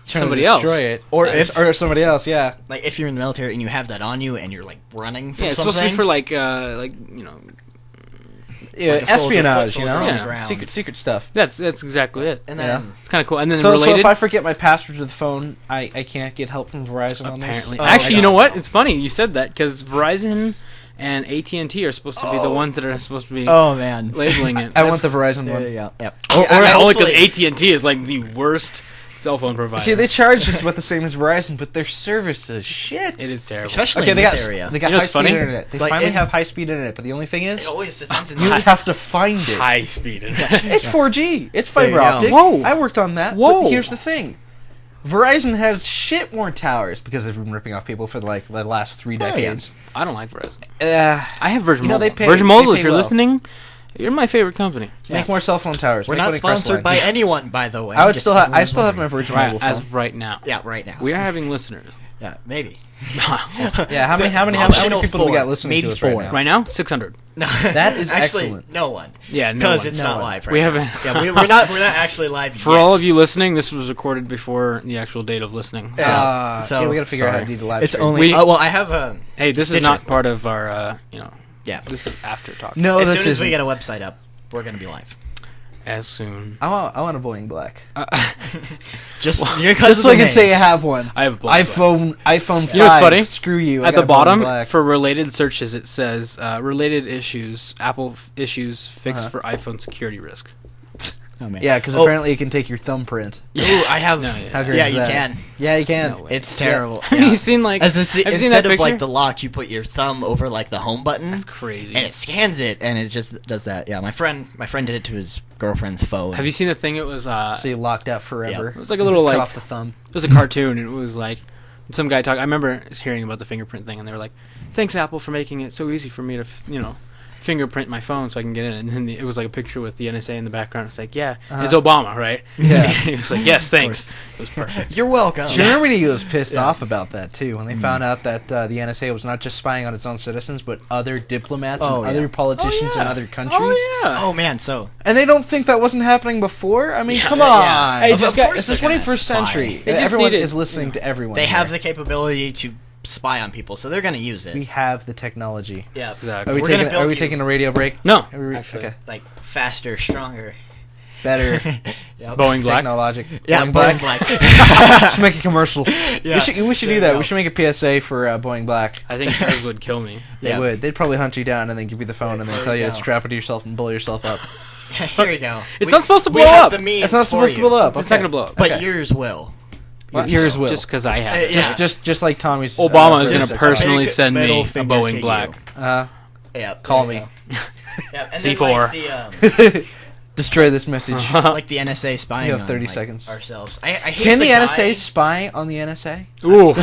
Trying somebody to else. destroy it, Or or somebody else? Yeah. Like if you're in the military and you have that on you and you're like running from Yeah, it's something. supposed to be for like Yeah, Like a soldier, espionage, foot you know, soldier on the ground. secret stuff. that's exactly it. And Yeah. then It's kind of cool. And then So related, if I forget my password to the phone, I can't get help from Verizon on this? apparently. Oh, Actually, I you know got what? It's funny you said that because Verizon and AT&T are supposed to be the ones that are supposed to be oh man. labeling it. I want the Verizon There one. you go. Yep. or Yeah, only because hopefully- AT&T is like the worst cell phone provider. See, they charge just about the same as Verizon, but their service is shit. it is terrible. Especially Okay, in they this got area. they got You know high what's speed funny? internet. They Like, finally it- have high speed internet, but the only thing is It always depends on you have to find it. High speed. It's 4G. It's There you fiber go. optic. Whoa. I worked on that. Whoa. But here's the thing. Verizon has shit more towers because they've been ripping off people for like the last 3 yeah. decades. I don't like Verizon. Uh, I have Virgin You know, Mobile. they pay- Virgin they Mobile, pay if you're well. listening, you're my favorite company. Make more cell phone towers. We're Make not one in Crestline. sponsored by anyone, by the way. I would Just still if have. I anyone's still have my wondering. Virgin Right, Mobile as phone. of right now. Yeah, right now. We are having listeners. Yeah, maybe. Yeah, how many Optional people do we 4, got listening maybe to us right 4. now? Right now, 600. No, That is actually excellent. no one. Yeah, no Because one. it's No not one. live right We now. haven't- Yeah, we're not actually live For yet. all of you listening, this was recorded before the actual date of listening. So, So- yeah, we gotta figure out how to sorry. do the live It's stream. only. We- Oh well, I have a. hey, this is Stitcher. not part of our, Yeah. this is after talk. No, As this soon as we isn't. get a website up, we're gonna be live. As soon. I want a Boeing Black. Just because Just of so the I can name. say I have one. I have a black iPhone 5. You know what's funny? Screw you. I At got the a Boeing bottom, Black. for related searches, it says related issues, Apple issues fixed for iPhone security risk. Oh, man. Yeah, because Oh. apparently it can take your thumbprint. Ooh, I have. No, yeah. How great Yeah, is you that? can. Yeah, you can. No way. It's terrible. Have Yeah. you seen like? As have you seen instead that of picture? like the lock, you put your thumb over like the home button, That's crazy. and it scans it, and it just does that. Yeah, my friend did it to his girlfriend's phone. Have you seen the thing? It was So you're locked out forever. It was like a You little, just cut like- off the thumb. It was a cartoon, and it was like some guy talk. I remember hearing about the fingerprint thing, and they were like, "Thanks, Apple, for making it so easy for me to, fingerprint my phone so I can get in." And then it was like a picture with the NSA in the background. It's like, yeah, it's Obama, right? Yeah. He was like, yes, thanks. It was perfect. You're welcome. Germany was pissed off about that too when they found out that the NSA was not just spying on its own citizens but other diplomats Oh, and yeah. other politicians in yeah. other countries. Oh yeah. Oh man, so And they don't think that wasn't happening before. I mean, come yeah. on! Hey, Of just course got- it's the they're gonna 21st spy. century. They just Everyone needed- is listening to everyone. they have here. the capability to spy on people, so they're gonna use We it. have the technology. Yeah, Exactly. Are we We're gonna taking? build Are we you- taking a radio break? No, Are we, actually. okay. like faster, stronger. better Boeing Black. technologic. Yeah, Boeing Boeing Black. should make a commercial. Yeah. We should do that. We should make a PSA for Boeing Black. I think those would kill me. They Yeah. would. They'd probably hunt you down and then give you the phone and then There tell you you to go. strap it to yourself and blow yourself up. Here you go. It's not supposed to we blow have up. the means It's not for supposed to you. blow up. It's Okay. not gonna blow up. But Okay. yours will. Yours will. Just because I have it. Yeah. Just like Tommy's. Obama is Just gonna a personally big send me middle a finger to Boeing you. Black. Yeah, Call there you me. go. Yeah, and C4. Then, like, Destroy this message. like the NSA spying You have on 30 like, seconds. ourselves. I hate Can the guy- NSA spy on the NSA? Ooh.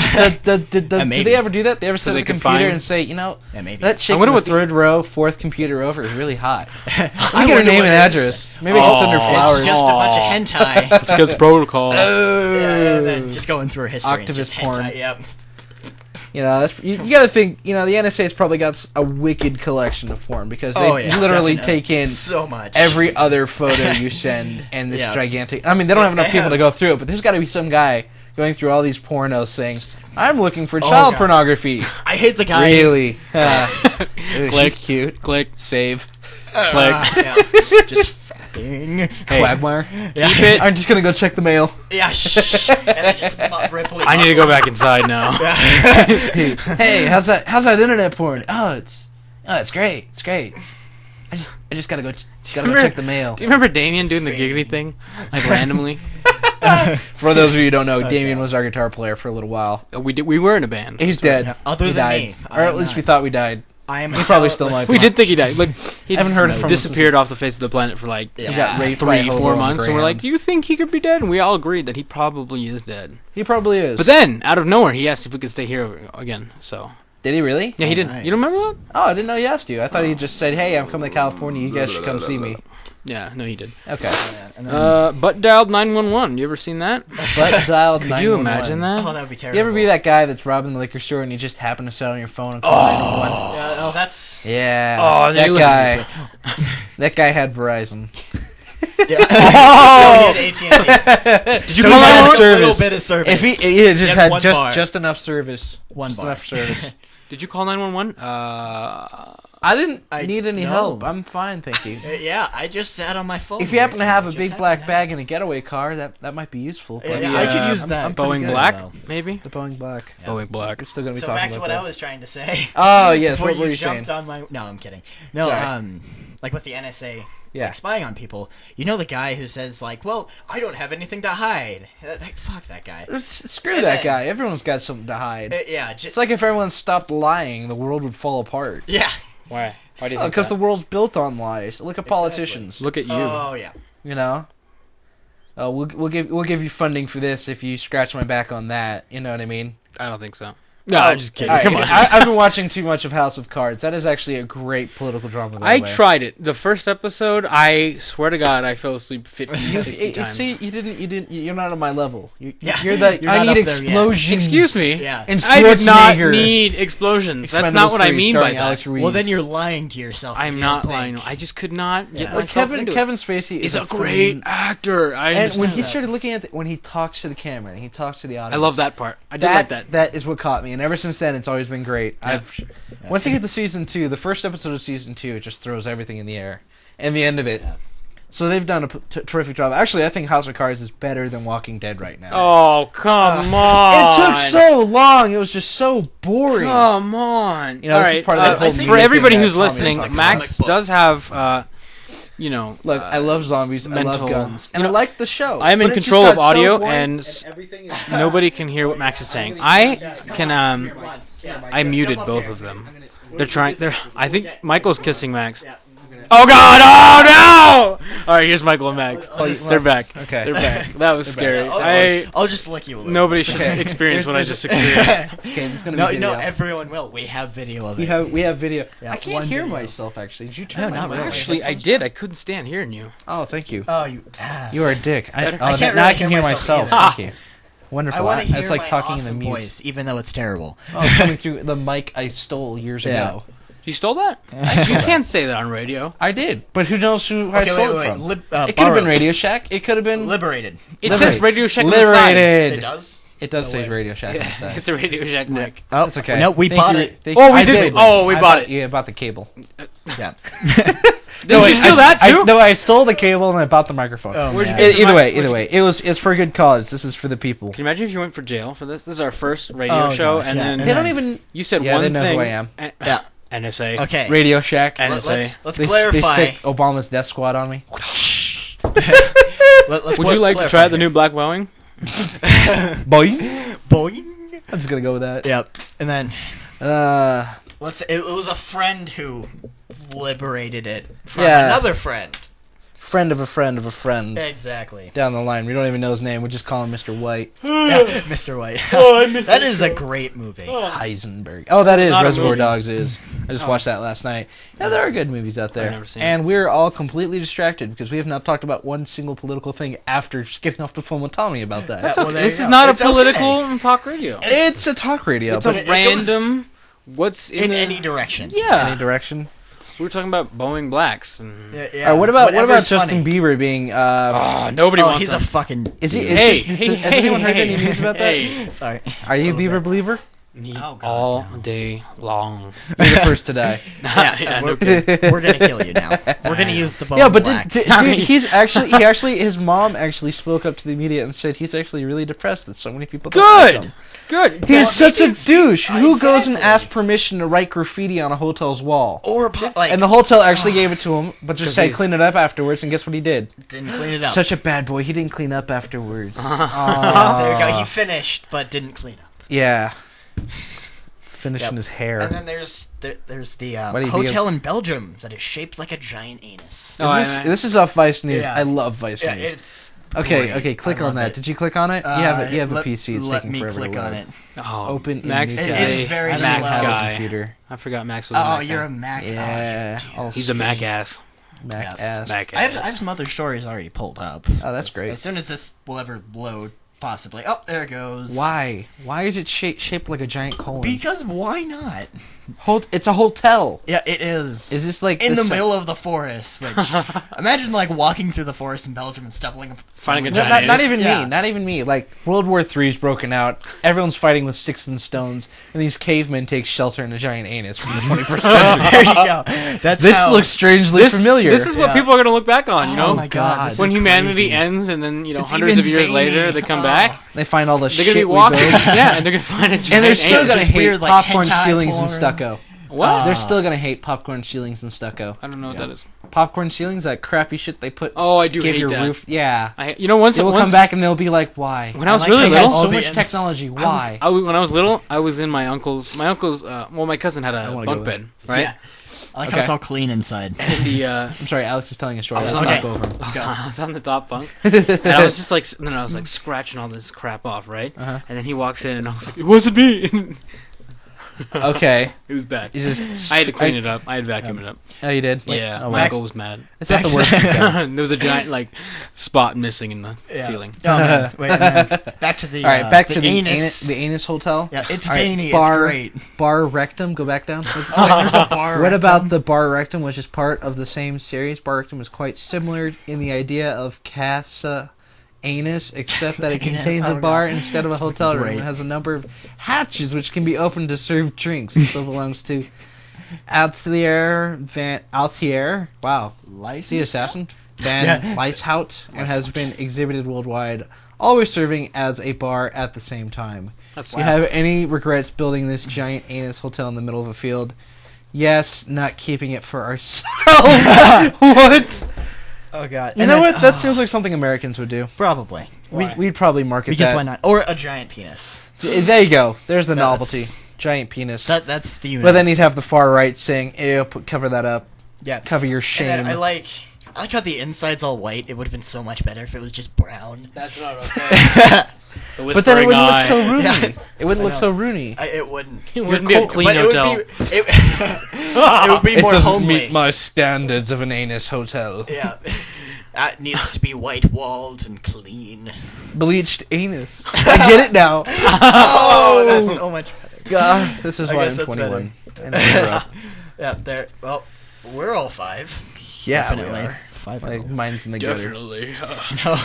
Do Maybe. they ever do that? They ever So set up they a can computer find- and say, you know, Yeah, maybe. that chick wonder in the what the- third row, fourth computer over is really hot. I I get her wonder name what and it is. address. Maybe I can send her Oh. flowers. It's just a bunch of hentai. It's against protocol. Yeah, and then just going through her history. It's Activist just porn. hentai. Yep. You know, that's, you got to think. You know, the NSA's probably got a wicked collection of porn because they Oh, yeah, literally definitely. take in So much. every other photo you send and this Yeah. gigantic. I mean, they don't have enough people to go through it, but there's got to be some guy going through all these pornos saying, "I'm looking for child God. pornography." I hate the guy. Really? Ooh, Click. she's cute. Click. Save. Click. Yeah. Just fucking. Quagmire. Yeah. Keep it. I'm just gonna go check the mail. Yeah, shh. And then just Ripley. I need to go back inside now. Hey, how's that internet porn? Oh, it's great. It's great. I just gotta go check the mail. Do you remember Damien doing the giggity thing, like randomly? For those of you who don't know, Damien was our guitar player for a little while. We were in a band. He's dead. Other he than died, me, or at I'm least not. we thought we died. I am. He's probably still alive. We did think he died. Like he haven't heard it from him disappeared off the face of the planet for like Yeah. He got raped by a 3-4 hobo on months, and we're Graham. like, "Do you think he could be dead?" And we all agreed that he probably is dead. He probably is. But then, out of nowhere, he asked if we could stay here again. So did he really? yeah, he Oh, did. nice. You don't remember that? Oh, I didn't know he asked you. I thought he just said, "Hey, I'm coming to California. You guys should come see me." Yeah, no, he did. Okay. And then, Butt dialed 911. You ever seen that? But dialed. Could you imagine that? oh, that would be terrible. You ever be that guy that's robbing the liquor store and you just happen to sit on your phone and call 911? Yeah, oh, that's. Yeah. Oh, that they guy. That guy had Verizon. Yeah. Oh! No, he had AT&T. Did you So call he had 911? a service? little bit of service. If he just had had one just bar. just enough service, One just bar. enough service. Did you call 911? I didn't I- need any no. help. I'm fine, thank you. Yeah, I just sat on my phone. If you happen to have a Just big had black that. bag and a getaway car, that might be useful. Yeah, but, I could use that. I'm pretty Boeing good. Black, though. maybe. The Boeing Black. Yeah. Boeing Black. We're still gonna be So talking back to about what that. I was trying to say. Oh yes, Before what were you you saying? jumped on my. No, I'm kidding. No, Sorry. like with the NSA. Yeah. Like spying on people. You know the guy who says like, "Well, I don't have anything to hide." Fuck that guy. Screw And that then- guy. Everyone's got something to hide. Yeah, It's just like if everyone stopped lying, the world would fall apart. yeah. Why? Why do you think Because that? the world's built on lies. Look at politicians. Look at you. Oh yeah. You know. We'll give you funding for this if you scratch my back on that. You know what I mean? I don't think so. No, I'm just kidding. All right, Come on. I've been watching too much of House of Cards. That is actually a great political drama. By I the way. tried it. The first episode, I swear to God, I fell asleep 50, You, 60 times. see, you're not on my level. Yeah, You're the. you're I not need up there yet. explosions. Excuse me. Yeah. And I did not Schwarzenegger. need explosions. That's Expendables not what I 3 mean by starring that. Alex Ruiz. Well, then you're lying to yourself. I'm You not don't lying. think. I just could not get Yeah. Like myself Kevin into it. Kevin Spacey He's is a great freaking- actor. I And understand when he that. started looking at when he talks to the camera and he talks to the audience, I love that part. I did like that. That is what caught me, and ever since then, it's always been great. Once you get to season 2, the first episode of season 2, it just throws everything in the air, and the end of it. Yeah. So they've done a terrific job. Actually, I think House of Cards is better than Walking Dead right now. Oh, come It on. took so long. It was just so boring. Come on. You know, All this is right. part of that whole for media everybody thing that who's Tommy listening, talked Max about. does have, Look, I love zombies. I love mental- guns, and You I know, like the show. I am in but it just control of got so audio, boring, and everything is nobody can hear what Max is saying. I can, I muted both of them. They're, I think Michael's kissing Max. Oh God! Oh no! All right, here's Michael and Max. They're back. Okay. They're back. That was scary. I'll just lick you a little. Nobody should experience what I just experienced. Okay, it's gonna No, be no, video. everyone will. We have video of it. We have video. Yeah, I can't one hear video. myself actually. Did you turn No, my not mic? really. Actually, I did. I couldn't stand hearing you. Oh, thank you. Oh, you ass. You are a dick. Better. I can't now I really can hear hear myself. myself Thank you. I Wonderful. want to hear It's like my talking awesome in the mute. voice, even though it's terrible. Oh, it's coming through the mic I stole years Yeah. ago. You stole that? You can't say that on radio. I did, but who knows who I Okay, stole wait, it wait, from? wait. It could have been Radio Shack. It could have been. Liberated. It Liberated. says Radio Shack on the side. Liberated. It does? It does No say way. Radio Shack on the Yeah, side. it's a Radio Shack mic. Oh, That's okay. No, we Thank bought you. it. Thank Oh, you. we I did. Oh, we I bought it. Yeah, bought the cable. Yeah. Did you steal that too? No, I stole the cable and I bought the microphone. Oh, Where'd you man. get the Either mic- way, it's for a good cause. This is for the people. Can you imagine if you went for jail for this? This is our first radio show, gosh, and yeah. then They don't even you said Yeah, one they know thing. who I am. Yeah. NSA. Okay. Radio Shack. And- Let's They clarify. stick Obama's death squad on me. Let's Would you like to try out the new Black Boeing? Boy, Boing? I'm just gonna go with that. Yep. And then Uh, it was a friend who liberated it from Yeah. another friend. friend of a friend of a friend. Exactly. Down the line, we don't even know his name. We just call him Mr. White. Yeah, Mr. White. I miss That is a great movie. Heisenberg. Oh, that is not a Reservoir movie. Dogs. Is I just watched that last night. Yeah, there are good movies out there, I've never seen and we're all completely distracted because we have not talked about one single political thing after just getting off the phone with Tommy about that. That's well, there This you is go. not It's a political talk radio. It's a talk radio, It's but a it goes random. What's in the, any direction. Yeah, any direction. we were talking about Boeing Blacks. And, Yeah, What about whatever's Justin funny. Bieber being? nobody Oh, wants he's him. a fucking. Is he? Hey, Has anyone heard any news about that? Hey, Sorry. Are you a little Bieber bit. believer? need Oh, God, all day long. You're the first to die. Yeah, no We're gonna kill you now. We're gonna use the bone. Yeah, but black. dude, his mom actually spoke up to the media and said he's actually really depressed that so many people don't like him. Good. He's such a douche. Who goes and Exactly. asks permission to write graffiti on a hotel's wall? or like And the hotel actually gave it to him, but just 'Cause said he's- clean it up afterwards. And guess what he did? didn't clean it up. Such a bad boy. He didn't clean up afterwards. Oh, there you go. He finished, but didn't clean up. Yeah. Finishing Yep. his hair. And then there's the Why do you hotel in Belgium that is shaped like a giant anus. This is off Vice News. Yeah. I love Vice Yeah, News. it's Okay, great. okay. Click I on love that. it. Did you click on it? You have a let- PC. It's let taking me forever click to on load. it. Oh, Open in Max new is It tab. is very I don't Mac slow. have a guy. computer. I forgot Max was a Oh, Mac you're guy. a Mac. Yeah. Oh, He's a Mac ass. Mac Yeah. ass. Mac I ass. have some other stories already pulled up. Oh, that's great. As soon as this will ever load, possibly. Oh, there it goes. Why? Why is it shaped like a giant colon? Because why not? It's a hotel. Yeah, it is. Is this like in the this- middle of the forest? Which imagine like walking through the forest in Belgium and stumbling. Finding a No, giant not anus. even Yeah. me. Not even me. Like World War III's broken out. Everyone's fighting with sticks and stones, and these cavemen take shelter in a giant anus from the 21st century. There you go. That's This how, looks strangely familiar. This is what Yeah. people are going to look back on, you know? Oh my God, this When is humanity crazy. ends and then, It's hundreds of even years veiny. later they come Oh. back, They find all the they're shit going to be we walking. build. Yeah, and they're going to find a giant And they're still anus. gonna Just hate weird, like, popcorn hentai ceilings and porn. stucco. What? They're still gonna hate popcorn ceilings and stucco. I don't know what that is. Popcorn ceilings, that crappy shit they put. Oh, I do give hate your that. roof. Yeah, Once they will come back and they'll be like, "Why?" When I was like really how They had little, all so the much ends- technology. Why? when I was little, I was in my uncle's. My cousin had a wanna bunk go bed, right? Yeah. I like Okay. how it's all clean inside. And the I'm sorry, Alex is telling a story. I was Let's on- not okay. go over 'em. I was on the top bunk, and I was just like, then I was like scratching all this crap off, right? Uh-huh. And then he walks in, and I was like, "It wasn't me." Okay, It was bad. you just. I had to clean it up. I had to vacuum it up. Oh, you did. Yeah, Oh, my wow. uncle was mad. It's not the worst. You've done. There was a giant spot missing in the Yeah. ceiling. Oh, man. Wait, man. Back to the. All right, back the to the anus. the anus hotel. Yeah, it's All right, veiny. bar, It's great. Bar rectum. Go back down. Oh, there's a bar. What about rectum. the bar rectum, which is part of the same series? Bar rectum is quite similar in the idea of Casa Anus, except that it Anus, contains a oh, bar God. instead of a hotel room. Great. It has a number of hatches which can be opened to serve drinks. It still belongs to Altier. Wow. License? See assassin? Van Yeah. Lieshout, and has been exhibited worldwide, always serving as a bar at the same time. That's Do you have any regrets building this giant anus hotel in the middle of a field? Yes, not keeping it for ourselves. What? Oh god. You And know then- what? That seems like something Americans would do. Probably. Why? We'd probably market Because that. why not? Or a giant penis. There you go. There's the That's- novelty. Giant penis. That's the unit. But then you'd have the far right saying, "Ew, cover that up. yeah. Cover your And shame." then I like how the inside's all white. It would have been so much better if it was just brown. That's not okay. The But then it whispering wouldn't look eye. so Rooney. Yeah. It wouldn't I look know. so Rooney. It wouldn't. It wouldn't be a clean But hotel. It would be more homely. my standards of an anus hotel. Yeah. It needs to be white walled and clean. Bleached anus. I get it now. Oh, that's so much better. God, this is I why guess I'm that's 21. And I grew up. Yeah, there. Well, we're all 5. Yeah, Definitely. we are. 5 Like, mine's in the gutter. Definitely.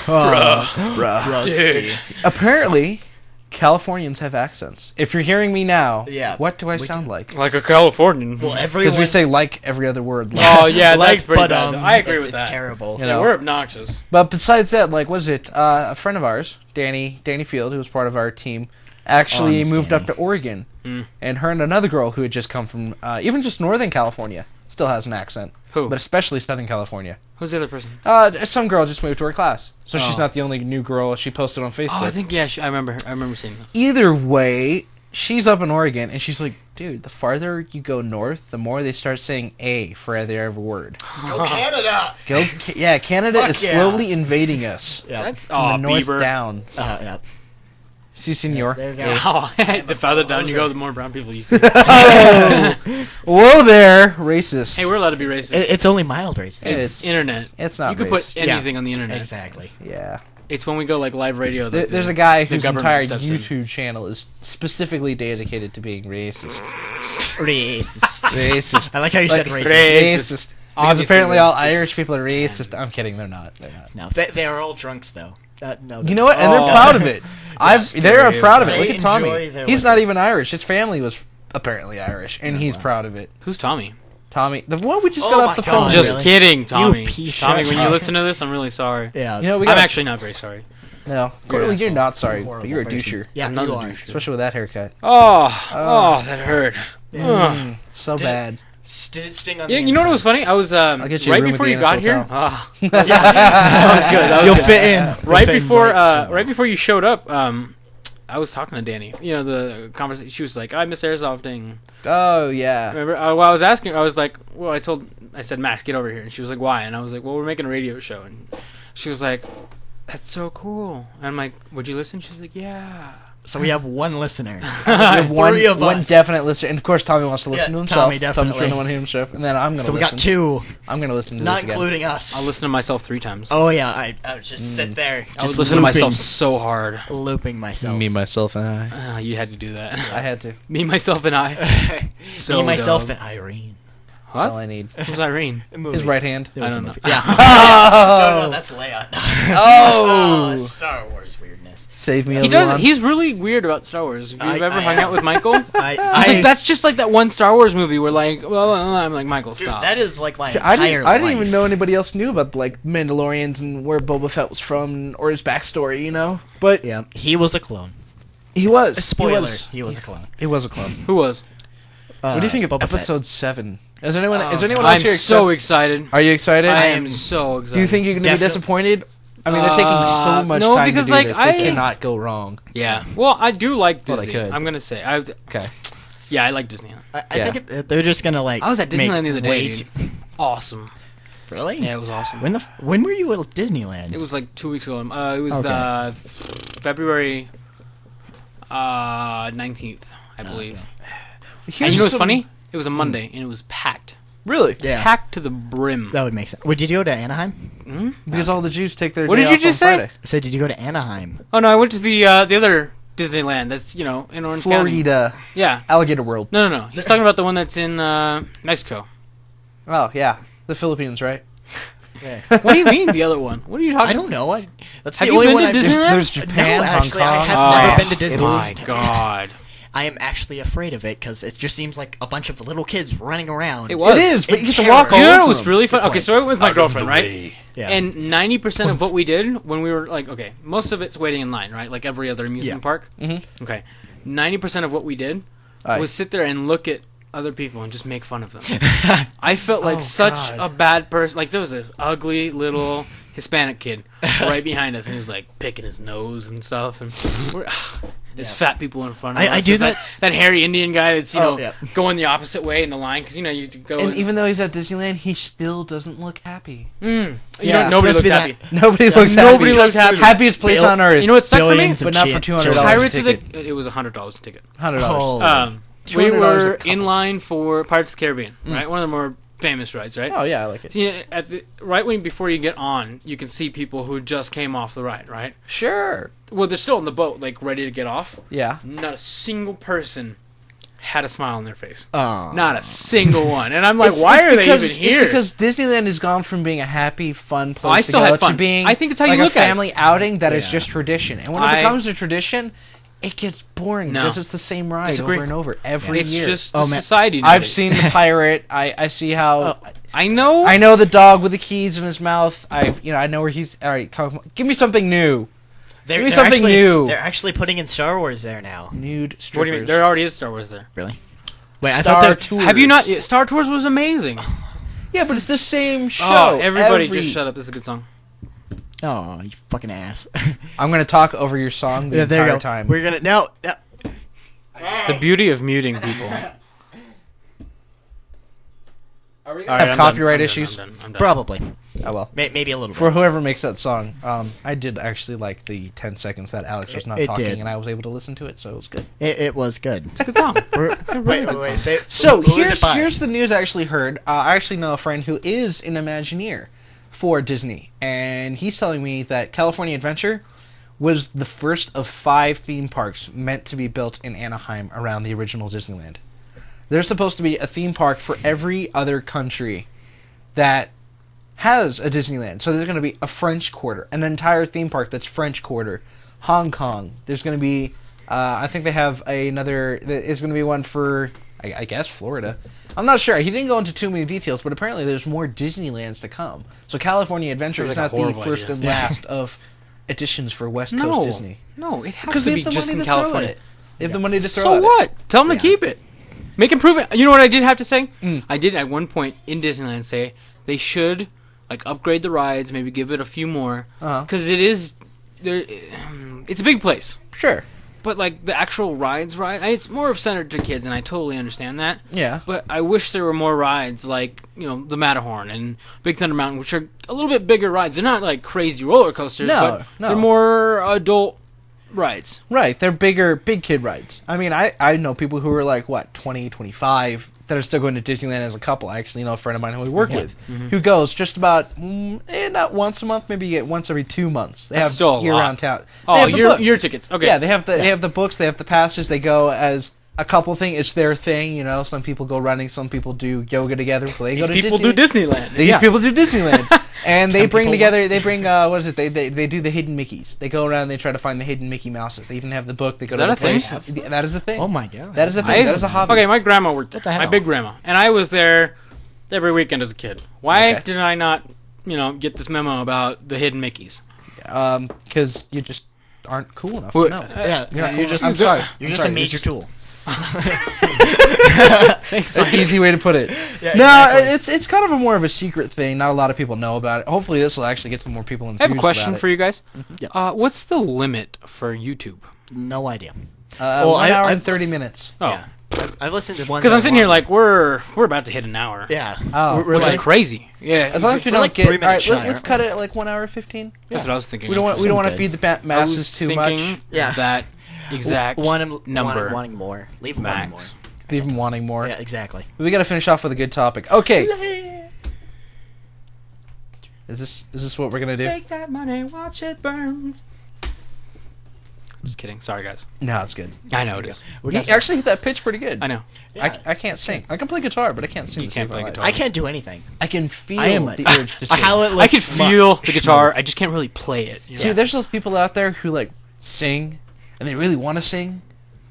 Bruh. Rusty. Apparently, Californians have accents. If you're hearing me now, Yeah. what do I sound like? Like a Californian. Well, Because we say like every other word. Like. Oh yeah, that's pretty but, bad. I agree with it's that. terrible. You Yeah, know. we're obnoxious. But besides that, like, was it a friend of ours, Danny Field, who was part of our team, actually moved up to Oregon, and her and another girl who had just come from even just Northern California still has an accent. Who? But especially Southern California. Who's the other person? Some girl just moved to her class, so she's Oh. not the only new girl. She posted on Facebook. Oh, I think I remember. I remember seeing this. Either way, she's up in Oregon, and she's like, dude, the farther you go north, the more they start saying A for every word. Go Canada! Canada Fuck is yeah. slowly invading us. Yeah. That's From the north Bieber. down. Yeah. Si, senor. There you go. Oh, the farther down you go, the more brown people you see. Oh! Whoa there, racist. Hey, we're allowed to be racist. It's only mild racism. It's internet. It's not You could racist. put anything on the internet. Exactly. Yeah. It's when we go like live radio. That There's a guy the whose government entire steps in. YouTube channel is specifically dedicated to being racist. Racist. Racist. I like how you said racist. Racist. Because Obviously apparently all racist. Irish people are racist. I'm kidding, they're not. They're not. No, they are all drunks though. No, You know what? And they're Oh. proud of it. They're proud of it. They Look at Tommy. enjoy their He's liquor. not even Irish. His family was apparently Irish, and he's proud of it. Who's Tommy? Tommy, the one we just Oh got my off the God. phone. Just really? kidding, Tommy. piece Tommy, of when you shit. listen to this, I'm really sorry. Yeah. You know, we I'm got actually not very sorry. no. You're an You're asshole. not sorry, Horrible but you're a person. doucher, Yeah, I'm not you a are. douche. especially with that haircut. Oh, that hurt. Ugh. So Did- bad. Did it sting on Yeah, the you know what inside? was funny? I was get you a right room before at you the got Annis here. Hotel. That was good. That was You'll good. fit in. Right You'll fit in before, right right before you showed up, I was talking to Danny. You know, the conversation. She was like, "I miss airsofting." Oh yeah. Remember? Well, I was asking. I was like, "Well, I said, Max, get over here." And she was like, "Why?" And I was like, "Well, we're making a radio show." And she was like, "That's so cool." And I'm like, "Would you listen?" She's like, "Yeah." So we have one listener. We have one of one us. definite listener, and of course Tommy wants to listen Yeah, to himself. Tommy definitely. Tommy's the one to himself, and then I'm gonna So we listen. got two, I'm gonna listen to not this again. including us. I'll listen to myself 3 times. Oh yeah, I would just sit there. I was Just listening to myself looping- so hard. looping myself. myself, and I. You had to do that. I had to. Me, myself, and I. So Me, myself, dumb. and Irene. That's all What? I need. Who's Irene? His right hand. I don't know. Yeah. Oh, No, that's Leia. Oh. Star Wars weirdness. Save me, He Obi-Wan. does. He's really weird about Star Wars. If you've ever hung out with Michael, he's I like, that's just like that one Star Wars movie where like, well, I'm like, Michael, dude, stop. that is like my See, I entire didn't life. even know anybody else knew about like Mandalorians and where Boba Fett was from or his backstory, you know. But Yeah, he was a clone. he was. Spoiler, He was, a clone. he was a clone. Who was? What do you think of Boba Fett. episode 7? Is anyone else I'm here so excited? excited. Are you excited? I am so excited. Do you think you're going to be Definitely. disappointed? I mean, they're taking so much no, time because, to do like, this. I- They cannot go wrong. Yeah. Well, I do like Well, they Disney. could. I'm gonna say. Okay. Yeah, I like Disney. I Yeah. think they're just gonna like. I was at make Disneyland the other day. way Dude. too- Awesome. Really? Yeah, it was awesome. When were you at Disneyland? It was like 2 weeks ago. It was Okay. February 19th, I believe. Here's And you know what's some- funny? It was a Monday, and it was packed. Really? Yeah. Packed to the brim. That would make sense. Wait, did you go to Anaheim? Because all the Jews take their What day did you off just on say? Friday. I said, did you go to Anaheim? Oh, no, I went to the other Disneyland that's, in Orange County. Florida. Yeah. Alligator World. No. He's talking about the one that's in Mexico. Oh, yeah. The Philippines, right? What do you mean, the other one? What are you talking I don't know. That's Have the you only been one to I've Disneyland? just- There's Japan, No, actually, I Hong Kong. have never been to Oh, Disneyland. my God. I am actually afraid of it because it just seems like a bunch of little kids running around. It was. It is, but you It's get to walk all You know over what was them. really fun? Good Okay, so I went with my girlfriend, right? Yeah. And 90% of what we did when we were like, okay, most of it's waiting in line, right? Like every other amusement Yeah. park. Mm-hmm. Okay, 90% of what we did Aye. was sit there and look at other people and just make fun of them. I felt like Oh, such God. a bad person. Like there was this ugly little Hispanic kid right behind us, and he was like picking his nose and stuff, and there's fat people in front of us. I do There's that hairy Indian guy that's yeah. going the opposite way in the line because you have to go. And even though he's at Disneyland, he still doesn't look happy. nobody supposed looked to be happy. Nobody looks Nobody happy. looked happy. Happiest place on earth. You know what sucked for me? Billions of But not for $200 Pirates of ticket. the. It was $100 a ticket. $100. Oh. We $200 were a couple. in line for Pirates of the Caribbean, right? One of the more famous rides, right? Oh, yeah, I like it. So, before you get on, you can see people who just came off the ride, right? Sure. Well, they're still on the boat, like ready to get off. Yeah. Not a single person had a smile on their face. Oh. Not a single one. And I'm like, why are they even here? It's because Disneyland has gone from being a happy, fun place I still to go had fun. to being I think it's how you like look a at it. family outing that is Yeah. just tradition. And when it becomes a tradition, It gets boring No. because it's the same ride Disagree. over and over every It's year. just the society. I've seen the pirate. I see how. I know. I know the dog with the keys in his mouth. I know where he's. All right, give me something new. Give me something new. They're actually putting in Star Wars there now. Nude strippers. What do you mean? There already is Star Wars there. Really? Wait, I Star thought Tours. Have you not? Star Tours was amazing. Yeah, but it's the same show. Oh, everybody just shut up. This is a good song. Oh, you fucking ass. I'm gonna talk over your song the Yeah, there you entire go. time. We're gonna no. The beauty of muting people. Are we All gonna right, have I'm copyright done. issues? I'm done. Probably. Oh well. Maybe a little For bit. whoever makes that song, I did actually like the 10 seconds that Alex was not It talking, did. and I was able to listen to it, so it was good. It was good. It's a good song. It's a really good song. Say, So who is it by? here's the news I actually heard. I actually know a friend who is an Imagineer for Disney, and he's telling me that California Adventure was the first of 5 theme parks meant to be built in Anaheim around the original Disneyland. There's supposed to be a theme park for every other country that has a Disneyland. So there's going to be a French Quarter, an entire theme park that's French Quarter. Hong Kong. There's going to be, I think they have another, there's going to be one for, I guess, Florida. I'm not sure. He didn't go into too many details, but apparently there's more Disneylands to come. So California Adventure Sounds is like a not the horrible first idea. and last of additions for West Coast Disney. No, it has Because to they be have the just money in to throw at California. it. They have the money to throw So at what? Tell them Yeah. to keep it. Make improvement. You know what I did have to say? Mm. I did at one point in Disneyland say they should upgrade the rides, maybe give it a few more, because it is there. It's a big place, it. Sure. but the actual rides, it's more of centered to kids, and I totally understand that. Yeah. But I wish there were more rides the Matterhorn and Big Thunder Mountain, which are a little bit bigger rides. They're not crazy roller coasters, No. they're more adult rides. Right, they're big kid rides. I mean, I know people who are 20, 25 that are still going to Disneyland as a couple. I actually know a friend of mine who we work with who goes just about not once a month, maybe once every 2 months. They That's have still a year-round lot. town. Oh, They have the book. year tickets. Okay. Yeah, they have the books, they have the passes. They go as a couple thing. It's their thing, you know. Some people go running, some people do yoga together. They These go to people Disney. do Disneyland. These people do Disneyland. And they Some bring people together, what is it? They do the hidden Mickeys. They go around and they try to find the hidden Mickey Mouses. They even have the book. They go Is to that the a thing? place. Yeah, that is a thing. Oh my god. That is a thing. That is a hobby. Okay, my grandma worked there. What the hell? My big grandma. And I was there every weekend as a kid. Why Okay. did I not, get this memo about the hidden Mickeys? Because you just aren't cool enough. Well, No. You're just I'm sorry. You're I'm just sorry. a major tool. Thanks, An easy way to put it. Yeah, No, exactly. it's kind of a more of a secret thing. Not a lot of people know about it. Hopefully, this will actually get some more people enthused. I have a question for you guys. Yeah. What's the limit for YouTube? No idea. 1 hour and I've 30 minutes. Oh, Yeah. I've listened to one. because I'm sitting here we're about to hit an hour. Yeah. Oh. We're Which is like- crazy. Yeah. As long as you we're don't like get. 3 All right, minutes shy, let's aren't cut it at 1 hour 15. That's what I was thinking. We don't want to Okay. feed the I masses was too thinking much. Yeah. that exact number. wanting more. Leave them wanting more. Max. Leave them wanting more. Yeah, exactly. We got to finish off with a good topic. Okay. Is this what we're gonna do? Take that money, watch it burn. Just kidding. Sorry, guys. No, it's good. I know it is. We You got- actually hit that pitch pretty good. I know. Yeah. I can't sing. I can play guitar, but I can't sing. You to can't save my play life. guitar. I can't do anything. I can feel I am the urge to sing. How I can feel the guitar. I just can't really play it. You know? See, there's those people out there who sing, and they really want to sing,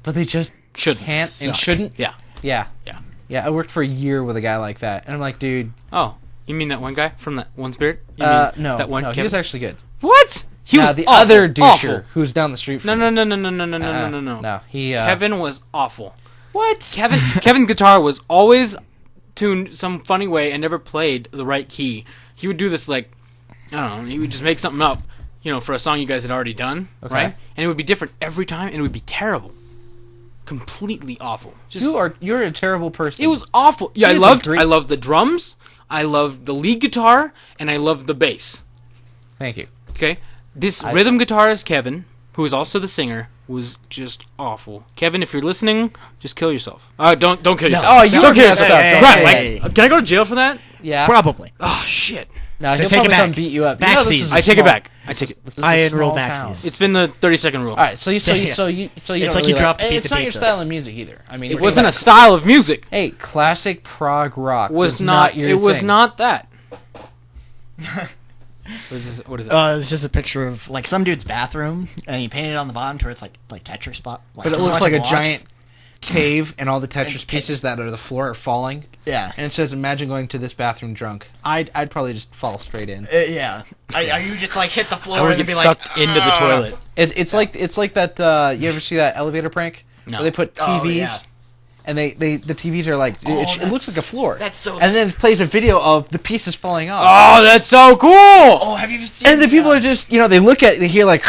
but they just Shouldn't. can't and Suck. shouldn't. Yeah. Yeah. Yeah. Yeah. I worked for a year with a guy like that, and I'm like, dude. Oh, you mean that one guy from that one Spirit? You mean No. that one. No, he Kevin? was actually good. What? He Now was the awful, other doucher awful. who's down the street from No, me. no. No, he. Kevin was awful. What? Kevin's guitar was always tuned some funny way and never played the right key. He would do this I don't know. He would just make something up, for a song you guys had already done, Okay. right? And it would be different every time, and it would be terrible, completely awful. Just You're a terrible person. it was awful. Yeah, He I is a loved great- I loved the drums, I loved the lead guitar, and I loved the bass. Thank you. Okay, this rhythm guitarist Kevin, who is also the singer, was just awful. Kevin, if you're listening, just kill yourself. Don't kill yourself. Oh, you don't don't kill get yourself. stuff. Hey, Right, hey, can I go to jail for that? Yeah. Probably. Oh shit! No, So he'll take it probably back. come beat you up. Backsies. This is a I take it small- back. I take it. This is I a enroll small backsies. town. It's been the 30-second rule. All right, so you It's don't like really you dropped a piece It's of not your pizza. style of music either. I mean, It wasn't a style of music. Hey, classic prog rock Was not. your It was thing. not that. What is that? It's just a picture of like some dude's bathroom, and he painted it on the bottom to where it's like Tetris spot. But it looks like a giant cave, and all the Tetris pieces that are the floor are falling. Yeah. And it says, "Imagine going to this bathroom drunk." I'd probably just fall straight in. Yeah. Are you just like hit the floor I would and get be sucked into the toilet. It's like that. You ever see that elevator prank? No. Where they put TVs. Oh, yeah. And the TVs are like it looks like a floor. That's so. And then it plays a video of the pieces falling off. Oh, that's so cool! Oh, have you seen? And the people are just they hear like,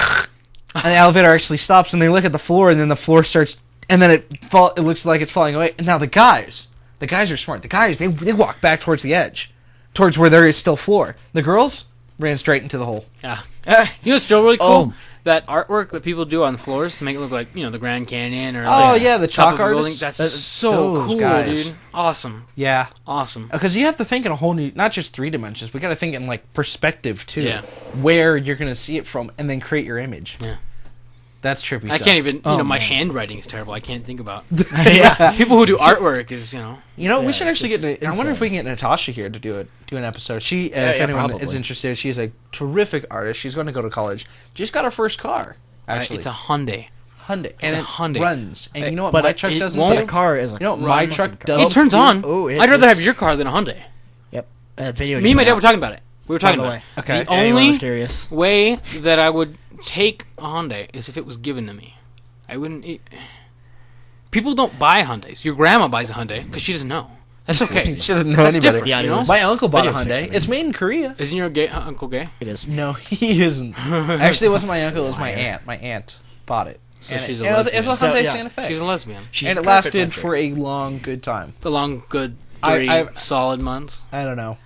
and the elevator actually stops, and they look at the floor, and then the floor starts, and then it looks like it's falling away. And now the guys are smart. The guys they walk back towards the edge, towards where there is still floor. The girls ran straight into the hole. Yeah. You know what's still really cool? That artwork that people do on the floors to make it look like, the Grand Canyon or the top chalk of a building. artists. That's so those cool, guys. dude. Awesome. Yeah. Awesome. Because you have to think in a whole new, not just 3 dimensions, we got to think in like perspective too. Yeah. Where you're going to see it from and then create your image. Yeah. That's trippy I stuff. can't even, my man. handwriting is terrible. I can't think about Yeah. people who do artwork is, we should actually it's get. I wonder if we can get Natasha here to do an episode. She, if anyone probably. is interested, she's a terrific artist. She's going to go to college. Just got her first car. Actually, it's a Hyundai. Hyundai. It's and a Hyundai. It runs. And you know what But my truck it doesn't won't- do? The car is like. You know what my truck does? It turns on. Oh, I'd rather have your car than a Hyundai. Yep. Video. Me and my dad were talking about it. We were By talking the about way. it. Okay. The Anyone was only curious. way that I would take a Hyundai is if it was given to me. I wouldn't. People don't buy Hyundais. Your grandma buys a Hyundai because she doesn't know. That's okay. She doesn't know That's anybody. different, Yeah, you know? My uncle bought a Video's Hyundai. picture, It's made in Korea. Isn't your uncle gay? It is. No, he isn't. Actually, it wasn't my uncle. It was my aunt. My aunt bought it. So And she's it a was a lesbian. Hyundai So, yeah. Santa Fe. She's a lesbian. And it lasted for a long, good time. The long, good I- 3 solid months. I don't know.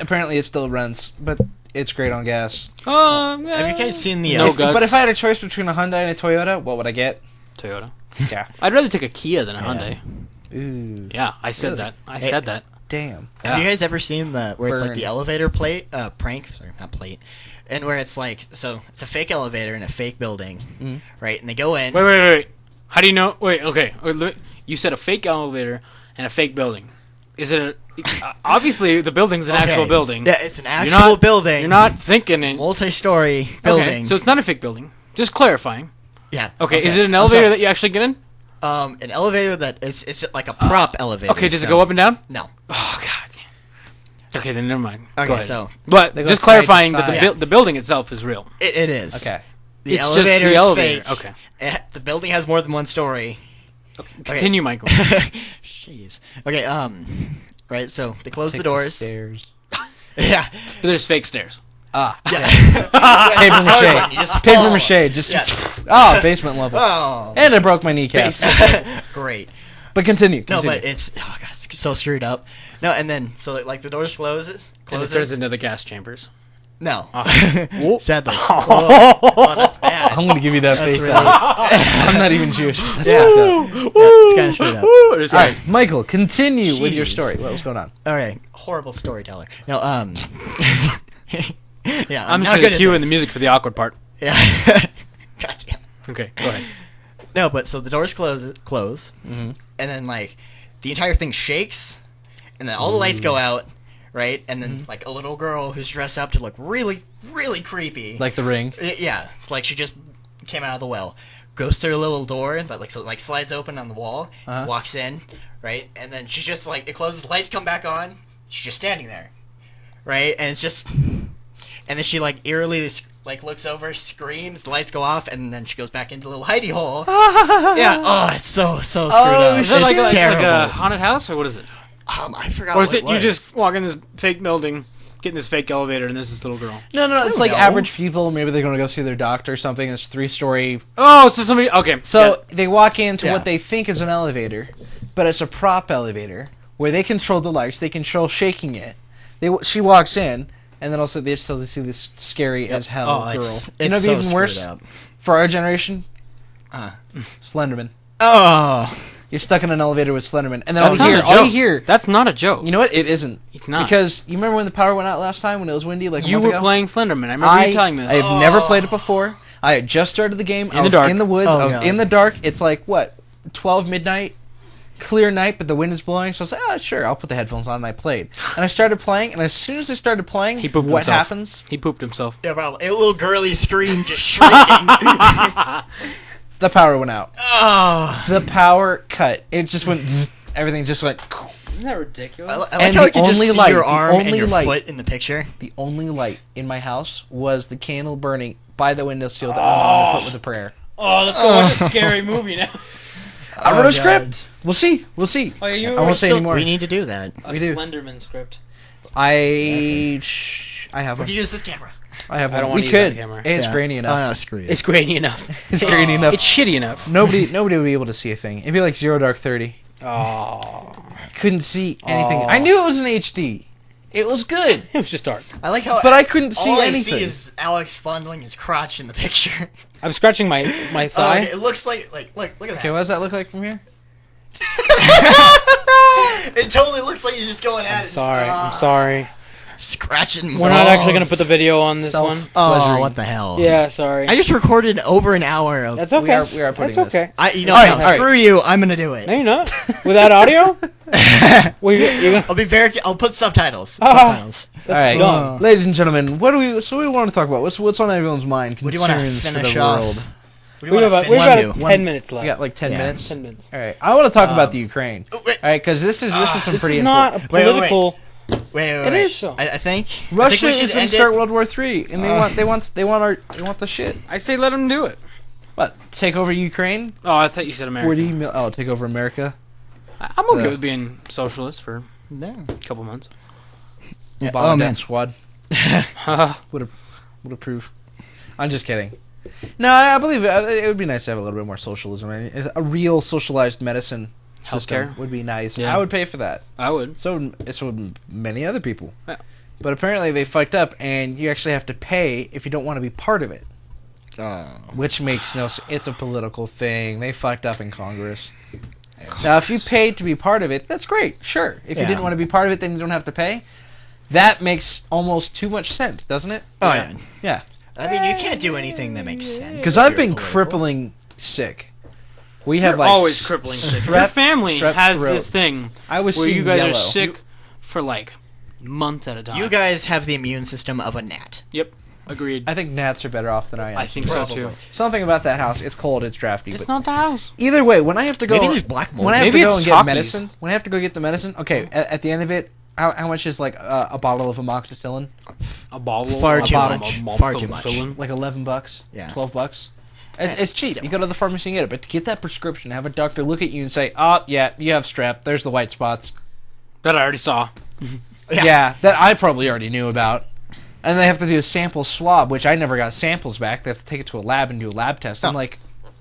Apparently it still runs, but it's great on gas. Have you guys seen the? No guts. But if I had a choice between a Hyundai and a Toyota, what would I get? Toyota. Yeah. I'd rather take a Kia than a Hyundai. Ooh. Yeah, I said Really? that. I said that. Damn. Have you Yeah. guys ever seen where it's like Burn. the elevator prank? Sorry, not plate. And where it's like, so it's a fake elevator in a fake building, right? And they go in. Wait. How do you know? Wait, okay. You said a fake elevator and a fake building. Is it obviously the building's an actual building. Yeah, it's an You're actual not- building. You're not thinking it. Multi-story building. Okay, so it's not a fake building. Just clarifying. yeah. Okay, is it an elevator that you actually get in? An elevator that it's like a prop elevator. Okay, does it so- go up and down? No. Oh god. Okay, then never mind. Okay, Go ahead. so But They go just side to clarifying that side. the building itself is real. it is. Okay. The It's just elevator the is elevator. fake. Okay. The building has more than one story. Continue, Michael. Jeez. Okay. Right. So they close the doors. Stairs. Yeah. But there's fake stairs. Paper It's hard when you mache. just Paper fall. mache. Just Yeah. basement level. Oh. And I broke my kneecap. Great. But continue. No, continue. but it's so screwed up. No, and then so like the doors And it turns closes. into the gas chambers. No. Oh. Sadly. Oh, that's bad. I'm gonna give you that That's face. really- I'm not even Jewish. That's Yeah. fucked up. It's kind of screwed up. All right, Michael, continue with your Jeez. story. What was going on? All right, horrible storyteller. No, yeah, I'm just not going good to at cue in this. the music for the awkward part. Yeah. Goddamn. Okay, go ahead. No, but so the doors close, and then like the entire thing shakes, and then all the lights go out, right? And then like a little girl who's dressed up to look really, really creepy. Like the ring. Yeah, it's like she just came out of the well. Goes through a little door that like slides open on the wall. Walks in, right, and then she's just like it closes. Lights come back on. She's just standing there, right, and it's just, and then she like eerily like looks over, screams. The lights go off, and then she goes back into the little hidey hole. Yeah. Oh, it's so screwed up. Is it like It's a terrible. haunted house, or what is it? I forgot. Or is what it you was. just walk in this fake building, get in this fake elevator, and there's this little girl? No. It's don't like know. average people. Maybe they're going to go see their doctor or something. It's 3-story. Oh, so somebody... Okay. So they walk into Yeah. what they think is an elevator, but it's a prop elevator where they control the lights. They control shaking it. She walks in, and then also they still see this scary as hell Oh, girl. it's You know, so what'd be even screwed worse up. for our generation. Uh. Slenderman. Oh. You're stuck in an elevator with Slenderman, and then That's not a all you joke. hear. That's not a joke. You know what? It isn't. It's not. Because you remember when the power went out last time when it was windy, like a You month were ago? playing Slenderman. I remember you telling me I this. have never played it before. I had just started the game. I the was dark. in the woods. Oh, I was God. in the dark. It's like what, 12 midnight. clear night, but the wind is blowing. So I was like, oh, sure, I'll put the headphones on, and I played. And I started playing, and as soon as I started playing, He pooped what himself. happens? He pooped himself. Yeah, probably. A little girly scream just shrieking. The power went out. Oh. The power cut. It just went. Zzz, everything just went. Isn't that ridiculous? I like And how the you can just only see light- your the arm and only your light- foot in the picture. The only light in my house was the candle burning by the windowsill that my mom put with a prayer. Oh, let's go watch a scary movie now. I wrote a God. script. We'll see. We'll see. Oh, you I won't say anymore. We need to do that. a we do. Slenderman script. I have We one. can use this camera. I have I don't one. wanna We use that could. camera. It's Yeah. grainy enough. Oh, no, screw you. It's grainy enough. It's grainy enough. It's shitty enough. Nobody would be able to see a thing. It'd be like Zero Dark 30. Oh, Couldn't see anything. Aw. I knew it was an HD. It was good, it was just dark. I like how. but I couldn't see all anything. I see is Alex fondling his crotch in the picture. I'm scratching my Oh, thigh. it looks like look at that. Okay, what does that look like from here? It totally looks like you're just going at I'm it. sorry. I'm sorry. Scratching. We're not actually gonna walls. put the video on this Self- one. Oh, pleasuring. what the hell? Yeah, sorry. I just recorded over an hour of. That's okay. We are putting That's this. okay. You know, All right, no, all right. screw you. I'm gonna do it. No, you're not. Without audio? You're gonna... I'll be very. I'll put subtitles. Ah. Subtitles. All right, dumb. ladies and gentlemen, what do we want to talk about? What's on everyone's mind? What do you wanna Concerns for finish the off? world. What do you We've wanna got, we've finish got to? 10 minutes We left. got like 10 Yeah. minutes. 10 minutes. All right, I want to talk about the Ukraine. Oh, wait, All right, because this is some This pretty is not a important. Wait, wait, wait. political... wait. It wait. is. I think Russia we should is going end to start it. World War III, and they want the shit. I say let them do it. What? Take over Ukraine? Oh, I thought you said America. 40 mil. Oh, take over America. I'm okay with being socialist for No. a couple months. Yeah. Obama Oh man. Death Squad Haha. would approve. I'm just kidding. No, I believe it would be nice to have a little bit more socialism. I mean, a real socialized medicine system Healthcare? would be nice. Yeah. I would pay for that. I would. So would many other people. Yeah. But apparently they fucked up, and you actually have to pay if you don't want to be part of it. Oh. Which makes no sense. It's a political thing. They fucked up in Congress. Now, if you paid to be part of it, that's great. Sure. If you Yeah. didn't want to be part of it, then you don't have to pay. That makes almost too much sense, doesn't it? Oh yeah. Yeah. I mean, you can't do anything that makes sense. Because I've You're been political. crippling sick. We have You're like always crippling sick. Your family strep has throat. this thing I was where seeing you guys yellow. are sick for like months at a time. You guys have the immune system of a gnat. Yep. Agreed. I think gnats are better off than I am. I think so Probably. too. Something about that house. It's cold. It's drafty. It's But not the house. either way, when I have to go, Maybe there's black mold. when I have Maybe to go it's and get Takis. medicine, when I have to go get the medicine, okay. At the end of it, how much is like a bottle of amoxicillin? A bottle. Far a too bottle much. of Far too much. penicillin. Like $11, Yeah. $12. It's Yeah, cheap. still. You go to the pharmacy and get it. But to get that prescription, have a doctor look at you and say, "Oh, yeah, you have strep. There's the white spots." That I already saw. Yeah, that I probably already knew about. And they have to do a sample swab, which I never got samples back. They have to take it to a lab and do a lab test. I'm Oh. like,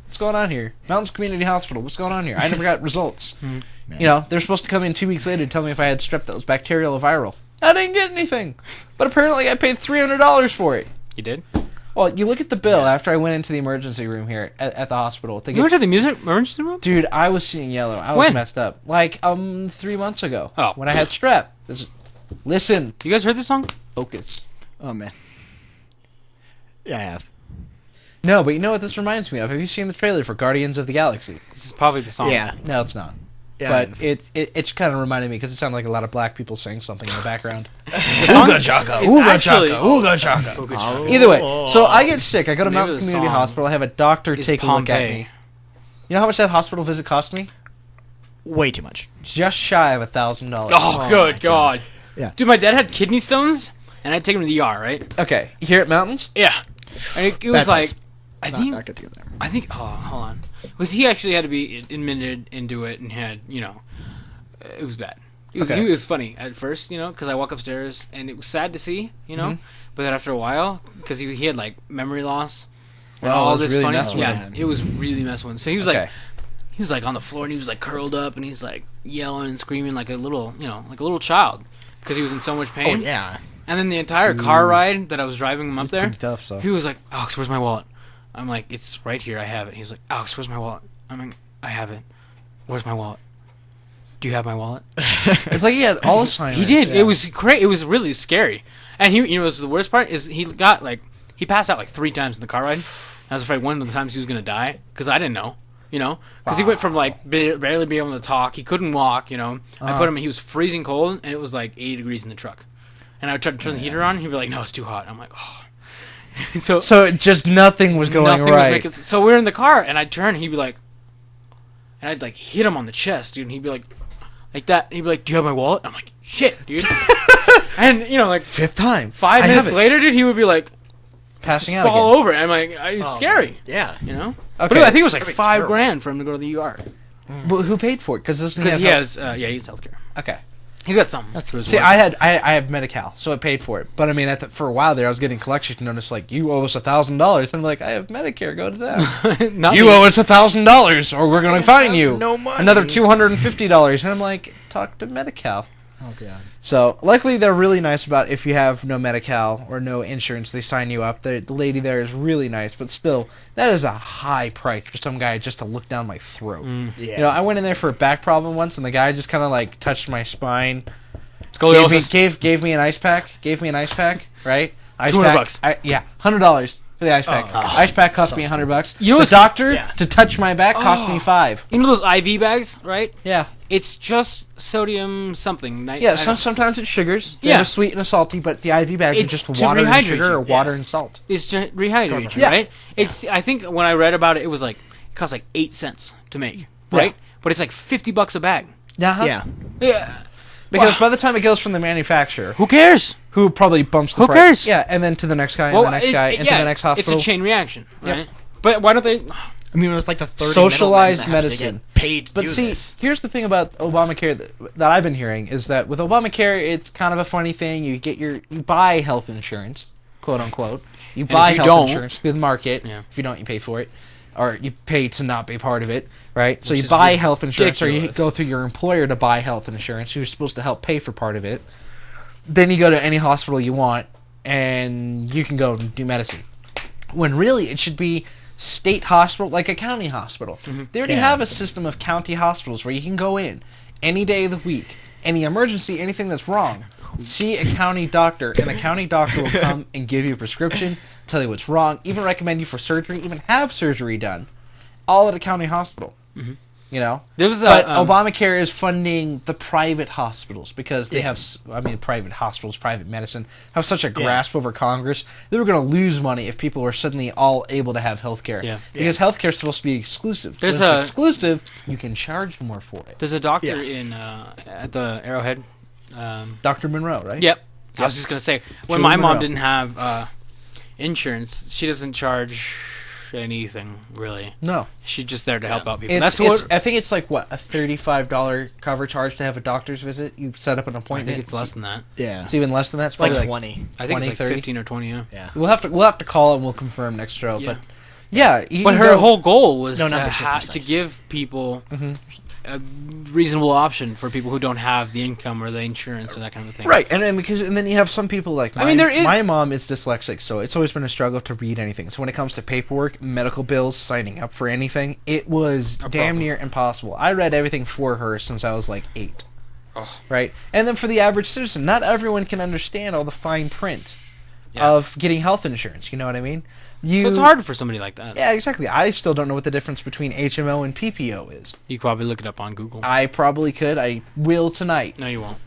what's going on here? Mountains Community Hospital, what's going on here? I never got results. Man. You know, they're supposed to come in 2 weeks later to tell me if I had strep that was bacterial or viral. I didn't get anything. But apparently I paid $300 for it. You did? Well, you look at the bill after I went into the emergency room here at the hospital. To You get, went to the music emergency room? dude, I was seeing yellow. I was When? messed up. Like, 3 months ago. Oh. When I had strep. Listen. You guys heard this song? Focus. Oh man. Yeah, I have. No, but you know what this reminds me of? Have you seen the trailer for Guardians of the Galaxy? This is probably the song. Yeah. No, it's not. Yeah. But it kind of reminded me because it sounded like a lot of black people saying something in the background. The song Ooga chaka, it's ooga actually- chaka, ooga chaka. Oh. Either way, so I get sick. I go to The name Mountains of the Community song Hospital. I have a doctor is take a look at Pompeii. me. You know how much that hospital visit cost me? Way too much. Just shy of $1,000. Oh, my good God. Yeah. Dude, my dad had kidney stones, and I'd take him to the ER, right? Okay, here at Mountains? Yeah. And it Bad was like, place. I Not think, good to go there. oh, hold on. Was he actually had to be admitted into it and had, you know, it was bad. Okay. It was funny at first, you know, because I walk upstairs and it was sad to see, you know, but then after a while, because he had like memory loss and Oh, all it was this really funny messing stuff. with Yeah, him. it was really messing with him. So he was Okay. like, he was like on the floor and he was like curled up and he's like yelling and screaming like a little, you know, like a little child because he was in so much Oh pain. yeah. And then the entire car ride that I was driving him up there, Pretty tough, so. he was like, Alex, where's my wallet? I'm like, it's right here. I have it. He's like, Alex, where's my wallet? I'm like, I have it. Where's my wallet? Do you have my wallet? It's like he had Alzheimer's. He did. Yeah. It was great. It was really scary. And he, you know, the worst part is he got like he passed out like 3 times in the car ride. I was afraid one of the times he was gonna die because I didn't know. You know, because he went from like barely being able to talk, he couldn't walk. You know, I put him. He was freezing cold, and it was like 80 degrees in the truck. And I would try to turn the heater on, and he'd be like, "No, it's too hot." I'm like, "Oh." So just nothing was going right. So we were in the car, and I'd turn, and he'd be like, and I'd like hit him on the chest, dude. And he'd be like that. And he'd be like, "Do you have my wallet?" I'm like, "Shit, dude." And you know, like 5th time. 5 minutes later, dude, he would be like passing out fall again. over. And I'm like, it's scary. Yeah. You know. Okay. But I think it was like $5,000 for him to go to the ER. But who paid for it? Because he has, he has healthcare. Okay. He's got some. See, I have Medi-Cal, so it paid for it. But I mean, for a while there, I was getting collection notice like, you owe us $1,000. I'm like, I have Medicare. Go to them. You owe us $1,000, or we're going to fine you. No money. Another $250, and I'm like, talk to Medi-Cal. Oh god. So luckily, they're really nice about if you have no Medi-Cal or no insurance, they sign you up. The lady there is really nice, but still, that is a high price for some guy just to look down my throat. Yeah. You know, I went in there for a back problem once, and the guy just kind of like touched my spine. Scoliosis. Gave me an ice pack. Right? Ice $200. pack. Yeah, $100 for the ice pack. Ice pack cost me $100. You know the doctor to touch my back cost me $5. You know those IV bags, right? Yeah. It's just sodium something. Yeah, sometimes it's sugars. They're sweet and salty, but the IV bags are just water and sugar or water and salt. It's to rehydrate you, right? It's. I think when I read about it, it was like it cost like 8 cents to make, right? Yeah. But it's like $50 a bag. Yeah. Yeah. Because by the time it goes from the manufacturer, who cares? Who probably bumps the price? Who cares? Yeah, and then to the next guy, and the next guy, and to the next hospital. It's a chain reaction, right? Yep. But why don't they? I mean, it was like the 30 socialized medicine. Paid to but do see, this. Here's the thing about Obamacare that I've been hearing is that with Obamacare, it's kind of a funny thing. You buy health insurance, quote unquote. You buy health insurance through the market. Yeah. If you don't, you pay for it, or you pay to not be part of it, right? So you buy health insurance, or you go through your employer to buy health insurance, who's supposed to help pay for part of it. Then you go to any hospital you want, and you can go and do medicine. When really it should be state hospital, like a county hospital. Mm-hmm. They already have a system of county hospitals where you can go in any day of the week, any emergency, anything that's wrong, see a county doctor, and a county doctor will come and give you a prescription, tell you what's wrong, even recommend you for surgery, even have surgery done, all at a county hospital. Mm-hmm. You know? But Obamacare is funding the private hospitals because they have, private hospitals, private medicine, have such a grasp over Congress. They were going to lose money if people were suddenly all able to have health care. Yeah. Because health care is supposed to be exclusive. When it's exclusive, you can charge more for it. There's a doctor in at the Arrowhead. Dr. Monroe, right? Yep. I was just going to say, when my mom didn't have insurance, she doesn't charge anything really. No, she's just there to help out people. I think it's like what, a $35 cover charge to have a doctor's visit. You set up an appointment. I think it's less than that. Yeah, it's even less than that. It's probably like 20. I think 20, it's like 15 or 20. Yeah. We'll have to call and we'll confirm next show. But yeah, but her whole goal was to give people a reasonable option for people who don't have the income or the insurance or that kind of thing. Right, and then you have some people like my mom is dyslexic, so it's always been a struggle to read anything. So when it comes to paperwork, medical bills, signing up for anything, it was damn near impossible. I read everything for her since I was like 8. Oh. Right? And then for the average citizen, not everyone can understand all the fine print of getting health insurance, you know what I mean? So it's hard for somebody like that. Yeah, exactly. I still don't know what the difference between HMO and PPO is. You could probably look it up on Google. I probably could. I will tonight. No, you won't.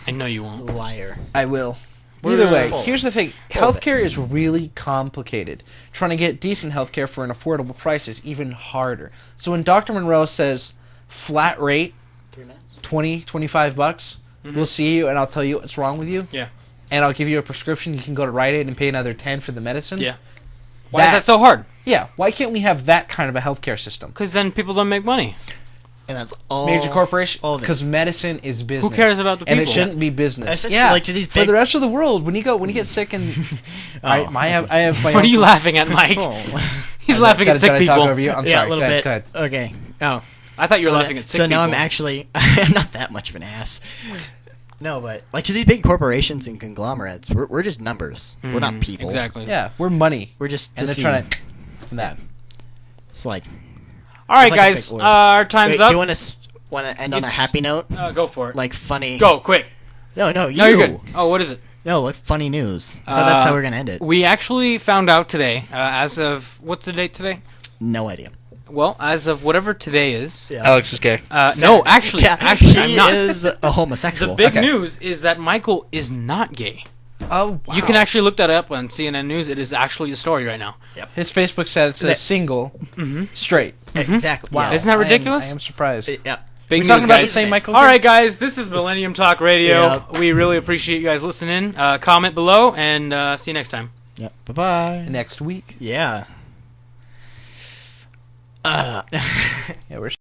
I know you won't. Liar. I will. Either way, here's the thing. Healthcare is really complicated. Trying to get decent healthcare for an affordable price is even harder. So when Dr. Monroe says flat rate, 20, $25, we'll see you and I'll tell you what's wrong with you. Yeah. And I'll give you a prescription. You can go to Rite Aid and pay another $10 for the medicine. Yeah. Why is that so hard? Yeah. Why can't we have that kind of a healthcare system? Because then people don't make money. And that's all. Major corporation. Because medicine is business. Who cares about the people? And it shouldn't be business. Yeah. Like to these for the rest of the world, when you get sick and I have my. What are you laughing at, Mike? He's laughing at sick people. Talk over you? I'm sorry. A little bit. Go ahead. Okay. Oh. I thought you were laughing at sick people. So now I'm not that much of an ass. No, but like to these big corporations and conglomerates, we're just numbers. We're not people. Exactly. Yeah, we're money. We're just and they're trying to from that. It's like. All right, guys. Our time's up. Do you want to end on a happy note? Go for it. Like funny. Go quick. No, you're good. Oh, what is it? No, like funny news. I thought that's how we're gonna end it. We actually found out today, as of what's the date today? No idea. Well, as of whatever today is, Alex is gay. no, actually, I'm not. He is a homosexual. The big Okay. news is that Michael is not gay. Oh, wow. You can actually look that up on CNN News. It is actually a story right now. His Facebook says single, straight. Exactly. Wow. Isn't that ridiculous? I am surprised. Yeah. Big We talking news, about the guys. same Michael? All right, guys, this is Millennium Talk Radio. Yeah. We really appreciate you guys listening. Comment below, and see you next time. Yep. Bye-bye. Next week. Yeah. Yeah, we're